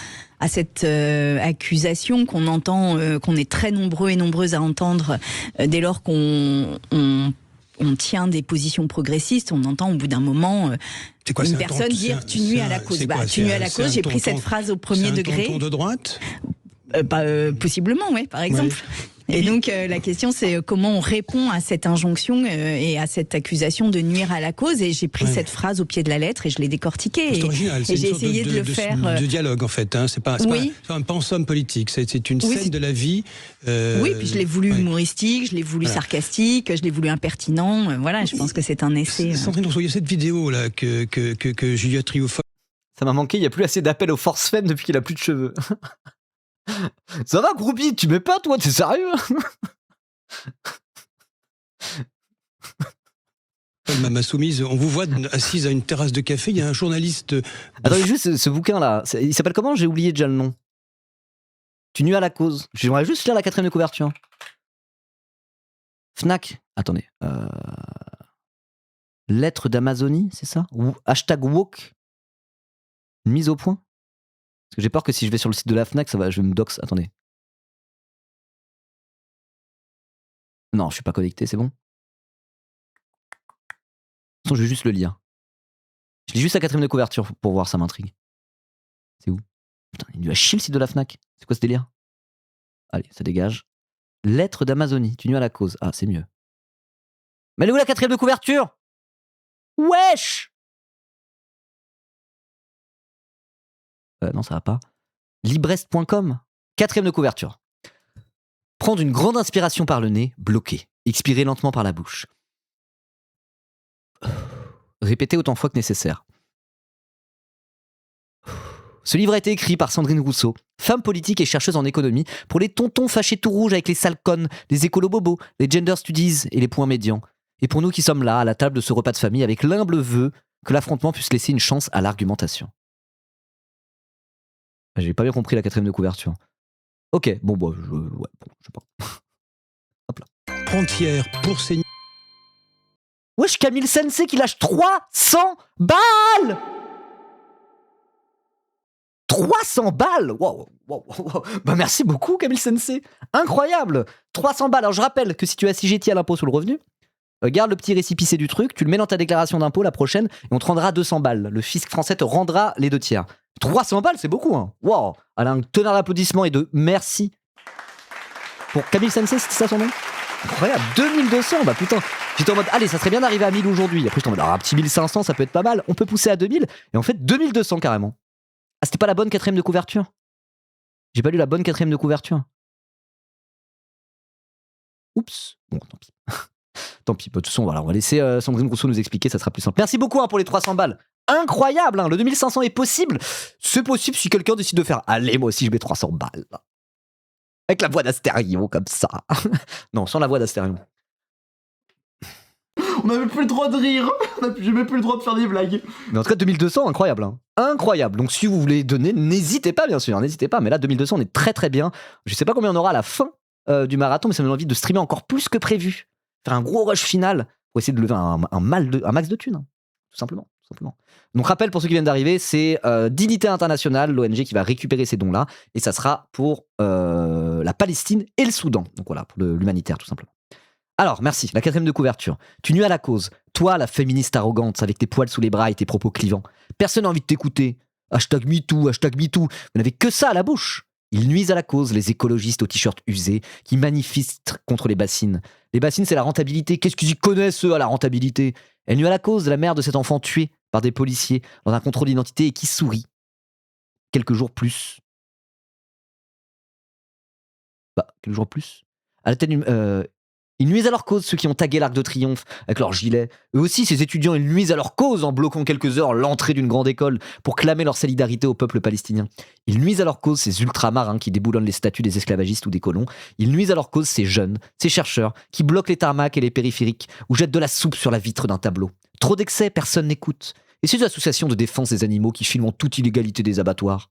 cette accusation qu'on entend, qu'on est très nombreux et nombreuses à entendre dès lors qu'on tient des positions progressistes. On entend au bout d'un moment une personne dire tu nuis à la cause. Tu nuis à la cause. J'ai pris cette phrase au premier degré. C'est un tonton de droite ? Possiblement, oui, par exemple. Ouais. Et donc la question c'est comment on répond à cette injonction et à cette accusation de nuire à la cause. Et j'ai pris cette phrase au pied de la lettre et je l'ai décortiquée. C'est original. Et j'ai essayé de le faire. De dialogue en fait. Hein. C'est pas un pensum politique. C'est une scène de la vie. Oui, puis je l'ai voulu humoristique, je l'ai voulu sarcastique, je l'ai voulu impertinent. Voilà, je pense que c'est un essai. Sandrine Rousseau, il y a cette vidéo là que Julia Triophane. Ça m'a manqué, il n'y a plus assez d'appels au force femme depuis qu'il a plus de cheveux. Ça va, Groupie, tu mets pas, toi, t'es sérieux? Ma soumise, on vous voit assise à une terrasse de café, il y a un journaliste... Attendez, juste ce bouquin-là, il s'appelle comment? J'ai oublié déjà le nom. Tu nuis à la cause. J'aimerais juste lire la 4ème de couverture. Fnac. Attendez. Lettre d'Amazonie, c'est ça? Ou hashtag woke. Une mise au point? Parce que j'ai peur que si je vais sur le site de la Fnac, je vais me dox. Attendez. Non, je suis pas connecté, c'est bon? De toute façon, je vais juste le lire. Je lis juste la 4ème de couverture pour voir, ça m'intrigue. C'est où? Putain, il lui a chier le site de la Fnac. C'est quoi ce délire? Allez, ça dégage. Lettre d'Amazonie, tu nuis à la cause. Ah, c'est mieux. Mais elle est où la 4ème de couverture? Wesh! Non, ça va pas. Librest.com, 4ème de couverture. Prendre une grande inspiration par le nez, bloquer. Expirer lentement par la bouche. Répéter autant de fois que nécessaire. Ce livre a été écrit par Sandrine Rousseau, femme politique et chercheuse en économie, pour les tontons fâchés tout rouges avec les sales connes, les écolos bobos, les gender studies et les points médians. Et pour nous qui sommes là, à la table de ce repas de famille, avec l'humble vœu que l'affrontement puisse laisser une chance à l'argumentation. J'ai pas bien compris la 4ème de couverture. Ok, bon, je sais pas. Hop là. Entière pour ces... Wesh, Camille Sensei qui lâche 300 balles! 300 balles! Wow. Bah merci beaucoup, Camille Sensei. Incroyable! 300 balles. Alors je rappelle que si tu es assujetti à l'impôt sur le revenu, garde le petit récipicé du truc, tu le mets dans ta déclaration d'impôt la prochaine et on te rendra 200 balles. Le fisc français te rendra les 2/3. 300 balles, c'est beaucoup, hein. Wow. Elle a un teneur d'applaudissements et de merci. Pour Camille Sensei, c'était ça son nom? Incroyable, 2200, bah putain. J'étais en mode, allez, ça serait bien d'arriver à 1000 aujourd'hui. Après, j'étais en mode, un petit 1500, ça peut être pas mal. On peut pousser à 2000. Et en fait, 2200 carrément. Ah, c'était pas la bonne 4ème de couverture? J'ai pas lu la bonne 4ème de couverture. Oups. Bon, tant pis. Tant pis, de toute façon, voilà, on va laisser Sandrine Rousseau nous expliquer, ça sera plus simple. Merci beaucoup pour les 300 balles. Incroyable, le 2500 est possible. C'est possible si quelqu'un décide de faire, allez, moi aussi je mets 300 balles. Avec la voix d'Astérion, comme ça. Non, sans la voix d'Astérion. On n'a même plus le droit de rire. J'ai même plus le droit de faire des blagues. Mais en tout cas, 2200, incroyable. Incroyable. Donc si vous voulez donner, n'hésitez pas, bien sûr. N'hésitez pas. Mais là, 2200, on est très très bien. Je sais pas combien on aura à la fin du marathon, mais ça me donne envie de streamer encore plus que prévu. Faire un gros rush final pour essayer de lever un max de thunes. Tout simplement. Donc rappel pour ceux qui viennent d'arriver, c'est Dignité Internationale, l'ONG qui va récupérer ces dons-là, et ça sera pour la Palestine et le Soudan. Donc voilà, pour l'humanitaire tout simplement. Alors, merci, la 4ème de couverture. Tu nuis à la cause. Toi, la féministe arrogante, avec tes poils sous les bras et tes propos clivants. Personne n'a envie de t'écouter. #MeToo. Vous n'avez que ça à la bouche. Ils nuisent à la cause, les écologistes aux t-shirts usés, qui manifestent contre les bassines. Les bassines, c'est la rentabilité. Qu'est-ce qu'ils y connaissent, eux, à la rentabilité? Elle nuit à la cause de la mère de cet enfant tué par des policiers dans un contrôle d'identité et qui sourit. Quelques jours plus. Quelques jours plus. À la tête ils nuisent à leur cause, ceux qui ont tagué l'Arc de Triomphe avec leurs gilets. Eux aussi, ces étudiants, ils nuisent à leur cause en bloquant quelques heures l'entrée d'une grande école pour clamer leur solidarité au peuple palestinien. Ils nuisent à leur cause, ces ultramarins qui déboulonnent les statues des esclavagistes ou des colons. Ils nuisent à leur cause, ces jeunes, ces chercheurs qui bloquent les tarmacs et les périphériques ou jettent de la soupe sur la vitre d'un tableau. Trop d'excès, personne n'écoute. Et ces associations de défense des animaux qui filment en toute illégalité des abattoirs.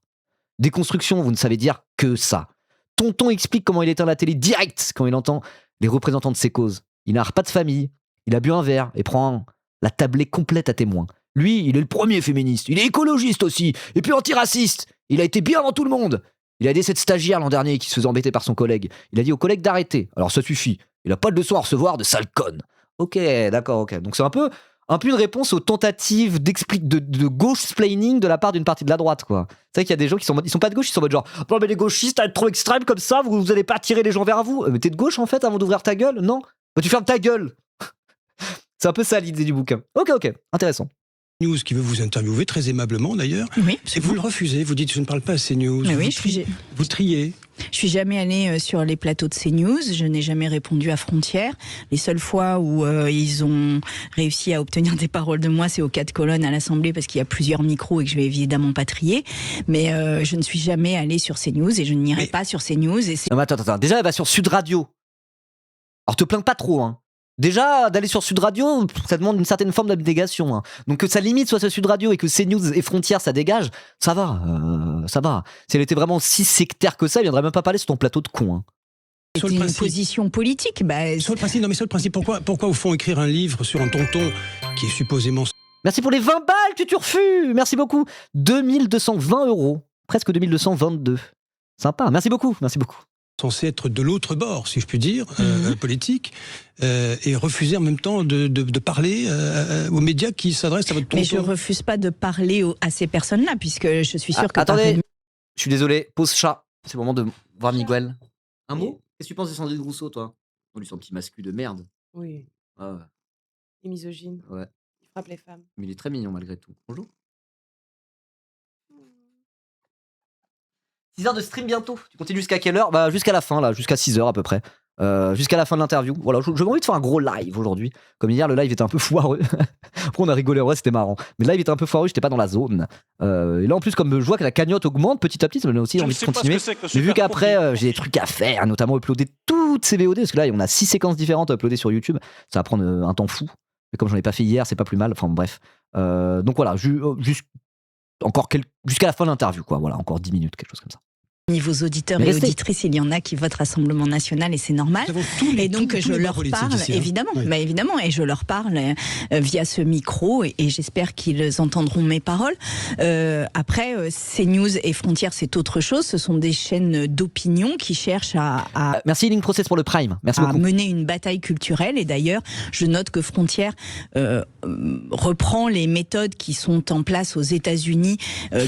Déconstruction, vous ne savez dire que ça. Tonton explique comment il éteint la télé direct quand il entend les représentants de ses causes. Il n'a pas de famille, il a bu un verre et prend la tablée complète à témoin. Lui, il est le premier féministe, il est écologiste aussi, et puis antiraciste. Il a été bien dans tout le monde. Il a aidé cette stagiaire l'an dernier qui se faisait embêter par son collègue. Il a dit au collègue d'arrêter. Alors ça suffit. Il n'a pas de leçon à recevoir de sale conne. Ok, d'accord, ok. Donc c'est un peu une réponse aux tentatives de gauche-splaining de la part d'une partie de la droite, quoi. C'est vrai qu'il y a des gens qui sont pas de gauche, ils sont en mode genre, non mais les gauchistes, être trop extrêmes comme ça, vous allez pas attirer les gens vers vous. Mais t'es de gauche en fait avant d'ouvrir ta gueule? Non. Bah, tu fermes ta gueule. C'est un peu ça l'idée du bouquin. Ok, intéressant. News qui veut vous interviewer très aimablement d'ailleurs. Oui. Et vous le refusez, vous dites je ne parle pas à CNews. Mais oui, vous triez. Je suis jamais allée sur les plateaux de CNews, je n'ai jamais répondu à Frontières. Les seules fois où ils ont réussi à obtenir des paroles de moi, c'est aux 4 colonnes à l'Assemblée parce qu'il y a plusieurs micros et que je vais évidemment pas trier. Mais je ne suis jamais allée sur CNews et je n'irai pas sur CNews. Non mais attends. Déjà, elle va sur Sud Radio. Alors te plains pas trop, hein. Déjà, d'aller sur Sud Radio, ça demande une certaine forme d'abnégation. Hein. Donc que ça limite soit sur Sud Radio et que CNews et Frontières, ça dégage, ça va. Si elle était vraiment si sectaire que ça, elle viendrait même pas parler sur ton plateau de con. Hein. C'était une position politique. Sur le principe, pourquoi au fond écrire un livre sur un tonton qui est supposément... Merci pour les 20 balles, Tuturfu. Merci beaucoup. 2220 €. Presque 2222. Sympa, merci beaucoup. Censé être de l'autre bord, si je puis dire, politique, et refuser en même temps de parler aux médias qui s'adressent à votre tonton. Mais je refuse pas de parler à ces personnes-là, puisque je suis sûre que... Attendez, je suis désolé, pause chat. C'est le moment de voir Miguel. Un mot ? Qu'est-ce que tu penses de Sandrine Rousseau, toi ? On lui son petit mascu de merde. Oui. Ah ouais. Il est misogyne. Ouais. Il frappe les femmes. Mais il est très mignon malgré tout. Bonjour. 6h de stream bientôt. Tu continues jusqu'à quelle heure ? Bah jusqu'à la fin là, jusqu'à 6h à peu près. Jusqu'à la fin de l'interview. Voilà, j'ai envie de faire un gros live aujourd'hui. Comme hier, le live était un peu foireux. Après, on a rigolé, ouais, c'était marrant. Mais le live était un peu foireux, j'étais pas dans la zone. Et là, en plus, comme je vois que la cagnotte augmente petit à petit, ça me donne aussi envie de continuer. Mais vu qu'après, j'ai des trucs à faire, notamment uploader toutes ces VOD, parce que là, on a 6 séquences différentes à uploader sur YouTube. Ça va prendre un temps fou. Mais comme j'en ai pas fait hier, c'est pas plus mal. Enfin, bref. Donc voilà, jusqu'à la fin de l'interview, quoi. Voilà, encore 10 minutes, quelque chose comme ça. Vos auditeurs et auditrices, il y en a qui votent Rassemblement National et c'est normal. Et donc je leur parle, évidemment, évidemment, et je leur parle via ce micro et j'espère qu'ils entendront mes paroles. Après, CNews et Frontières, c'est autre chose. Ce sont des chaînes d'opinion qui cherchent à merci Link Process pour le Prime. Merci beaucoup. Mener une bataille culturelle. Et d'ailleurs, je note que Frontières reprend les méthodes qui sont en place aux États-Unis,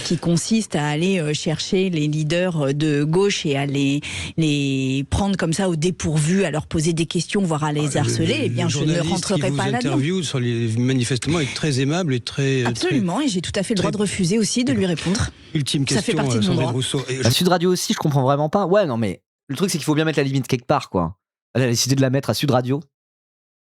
qui consistent à aller chercher les leaders de gauche et à les prendre comme ça au dépourvu, à leur poser des questions, voire à les harceler. Eh bien, je ne rentrerai pas là-dedans. L'interview sur les manifestement est très aimable et très... Absolument, et j'ai tout à fait le droit de refuser aussi de lui répondre. Ultime question, ça fait partie de mon droit. Rousseau. Sud Radio aussi, je comprends vraiment pas. Ouais, non, mais le truc, c'est qu'il faut bien mettre la limite quelque part, quoi. Elle a décidé de la mettre à Sud Radio.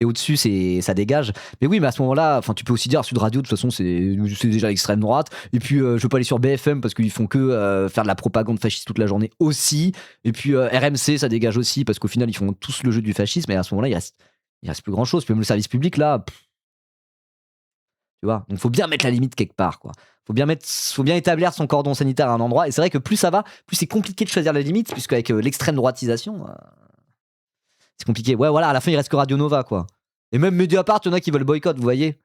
Et au-dessus, ça dégage. Mais oui, mais à ce moment-là, tu peux aussi dire Sud Radio, de toute façon, c'est déjà l'extrême droite. Et puis, je peux aller sur BFM parce qu'ils font que faire de la propagande fasciste toute la journée aussi. Et puis, RMC, ça dégage aussi parce qu'au final, ils font tous le jeu du fascisme. Et à ce moment-là, il reste plus grand-chose. Puis même le service public, là, tu vois. Donc, faut bien mettre la limite quelque part, quoi. Faut bien établir son cordon sanitaire à un endroit. Et c'est vrai que plus ça va, plus c'est compliqué de choisir la limite, puisqu'avec l'extrême droitisation... c'est compliqué. Ouais, voilà, à la fin, il reste que Radio Nova, quoi. Et même Mediapart, il y en a qui veulent boycott, vous voyez.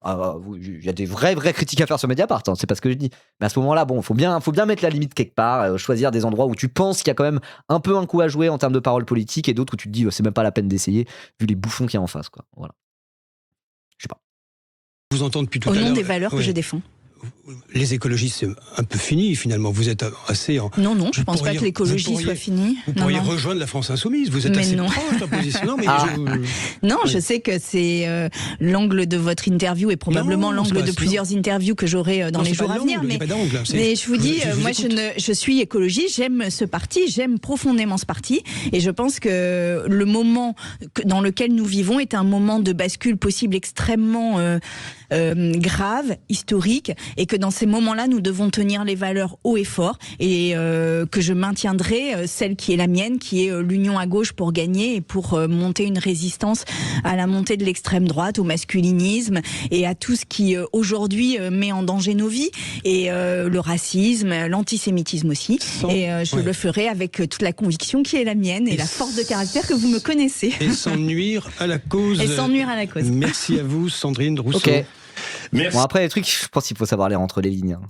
Il y a des vraies critiques à faire sur Mediapart, hein, c'est pas ce que je dis. Mais à ce moment-là, bon, faut bien mettre la limite quelque part, choisir des endroits où tu penses qu'il y a quand même un peu un coup à jouer en termes de paroles politiques et d'autres où tu te dis, c'est même pas la peine d'essayer, vu les bouffons qu'il y a en face, quoi. Voilà. Je sais pas. Vous entendez depuis tout à l'heure. Au nom des valeurs que je défends. Les écologistes, c'est un peu fini finalement. Vous êtes assez en... Non, je pense pas que l'écologie soit finie. Vous pourriez rejoindre la France Insoumise. Vous êtes assez proche de la position. Non, mais je sais que c'est l'angle de votre interview et probablement l'angle de plusieurs interviews que j'aurai dans les jours à venir. Mais je vous dis, moi, je suis écologiste, j'aime ce parti, j'aime profondément ce parti, et je pense que le moment dans lequel nous vivons est un moment de bascule possible extrêmement grave, historique, et que dans ces moments-là, nous devons tenir les valeurs haut et fort, et que je maintiendrai celle qui est la mienne, qui est l'union à gauche pour gagner et pour monter une résistance à la montée de l'extrême droite, au masculinisme et à tout ce qui aujourd'hui met en danger nos vies, et le racisme, l'antisémitisme aussi. Je le ferai avec toute la conviction qui est la mienne et la force de caractère que vous me connaissez. Et sans nuire à la cause. Merci à vous, Sandrine Rousseau. Okay. Merci. Bon, après, les trucs, je pense qu'il faut savoir lire entre les lignes. Hein.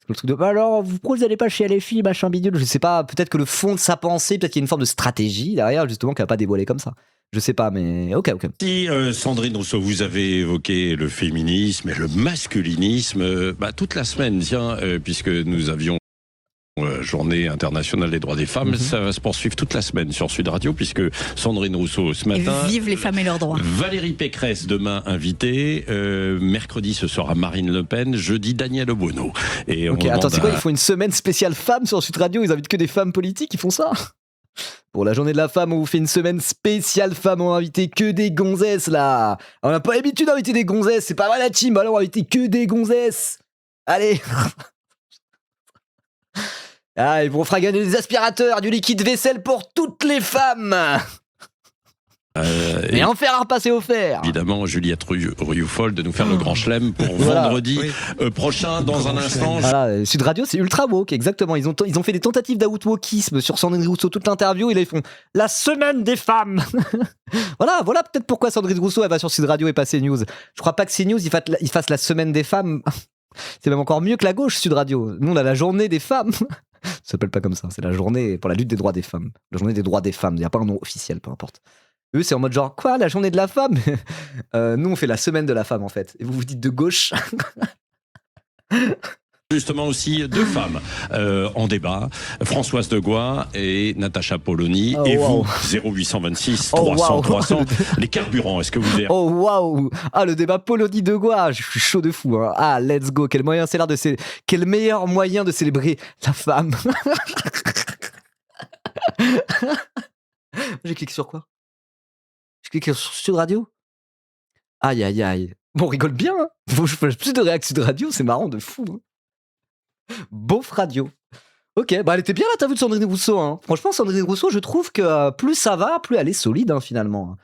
Le truc de, alors, pourquoi vous n'allez pas chez LFI, machin bidule, je sais pas, peut-être que le fond de sa pensée, peut-être qu'il y a une forme de stratégie derrière, justement, qu'elle n'a pas dévoilé comme ça. Je sais pas, mais ok. Si, Sandrine Rousseau, vous avez évoqué le féminisme et le masculinisme toute la semaine, tiens, puisque nous avions Journée internationale des droits des femmes, ça va se poursuivre toute la semaine sur Sud Radio, puisque Sandrine Rousseau ce matin... Et vive les femmes et leurs droits. Valérie Pécresse demain invitée, mercredi ce sera Marine Le Pen, jeudi Daniel Obono. Et Ok, attends, c'est quoi, ils font une semaine spéciale femmes sur Sud Radio, ils invitent que des femmes politiques, ils font ça? Pour la journée de la femme, on vous fait une semaine spéciale femmes, on va inviter que des gonzesses là. On n'a pas l'habitude d'inviter des gonzesses, c'est pas vrai la team, alors on va inviter que des gonzesses. Allez. Ah, et on fera gagner des aspirateurs, du liquide vaisselle pour toutes les femmes. Et en faire un passé offert. Évidemment, Juliette Rioufol de nous faire le grand chelem pour Voilà. vendredi prochain, dans un instant. Voilà, Sud Radio, c'est ultra woke, exactement. Ils ont fait des tentatives d'out-wokisme sur Sandrine Rousseau toute l'interview, et là ils font la semaine des femmes. voilà peut-être pourquoi Sandrine Rousseau elle va sur Sud Radio et pas CNews. Je crois pas que CNews il fasse la semaine des femmes. C'est même encore mieux que la gauche, Sud Radio. Nous on a la journée des femmes. Ça s'appelle pas comme ça, c'est la journée pour la lutte des droits des femmes. La journée des droits des femmes, il n'y a pas un nom officiel, peu importe. Eux, c'est en mode genre, quoi, la journée de la femme? Nous, on fait la semaine de la femme, en fait. Et vous vous dites de gauche. Justement aussi deux femmes en débat, Françoise Degois et Natacha Polony. Oh, et wow. vous, 0826 Oh, 300 wow. 300. Les carburants, est-ce que vous avez... Oh, waouh! Ah, le débat Polony-Degois, je suis chaud de fou. Hein. Ah, let's go. Quel meilleur moyen de célébrer la femme. J'ai cliqué sur quoi? Je clique sur Sud Radio? Aïe, aïe, aïe. Bon, on rigole bien. Hein. Faut que je fasse plus de réactions de radio, c'est marrant de fou. Hein. Beauf Radio. Ok, bah elle était bien l'interview de Sandrine Rousseau. Hein. Franchement, Sandrine Rousseau, je trouve que plus ça va, plus elle est solide, hein, finalement.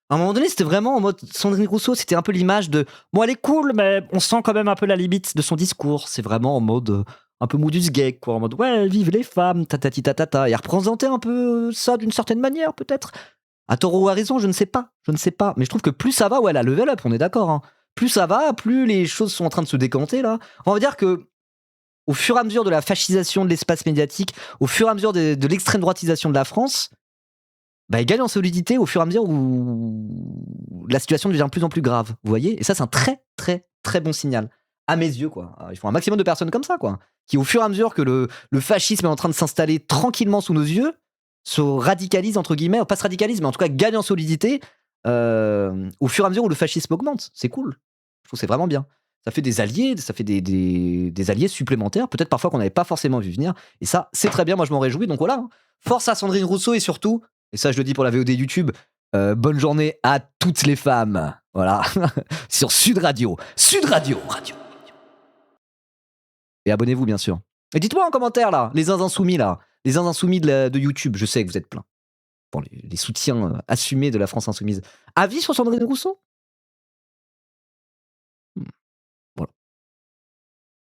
À un moment donné, c'était vraiment en mode Sandrine Rousseau, c'était un peu l'image de bon, elle est cool, mais on sent quand même un peu la limite de son discours. C'est vraiment en mode un peu moodus gay, quoi. En mode ouais, vive les femmes, tatati tatata. Et elle représentait un peu ça d'une certaine manière, peut-être. À tort ou à raison, je ne sais pas. Mais je trouve que plus ça va, ouais, la level up, on est d'accord. Hein. Plus ça va, plus les choses sont en train de se décanter, là. On va dire que au fur et à mesure de la fascisation de l'espace médiatique, au fur et à mesure de l'extrême droitisation de la France, bah, il gagne en solidité au fur et à mesure où la situation devient de plus en plus grave. Vous voyez? Et ça, c'est un très, très, très bon signal. À mes yeux, quoi. Il faut un maximum de personnes comme ça, quoi. Qui, au fur et à mesure que le fascisme est en train de s'installer tranquillement sous nos yeux, se radicalise, entre guillemets, pas se radicalise, mais en tout cas gagne en solidité au fur et à mesure où le fascisme augmente. C'est cool. Je trouve que c'est vraiment bien. Ça fait des alliés, ça fait des alliés supplémentaires, peut-être parfois qu'on n'avait pas forcément vu venir. Et ça, c'est très bien, moi je m'en réjouis. Donc voilà, force à Sandrine Rousseau et surtout, et ça je le dis pour la VOD YouTube, bonne journée à toutes les femmes. Voilà, sur Sud Radio. Sud Radio. Et abonnez-vous bien sûr. Et dites-moi en commentaire là, les insoumis là, les insoumis de YouTube, je sais que vous êtes plein. Bon, les soutiens assumés de la France insoumise. Avis sur Sandrine Rousseau?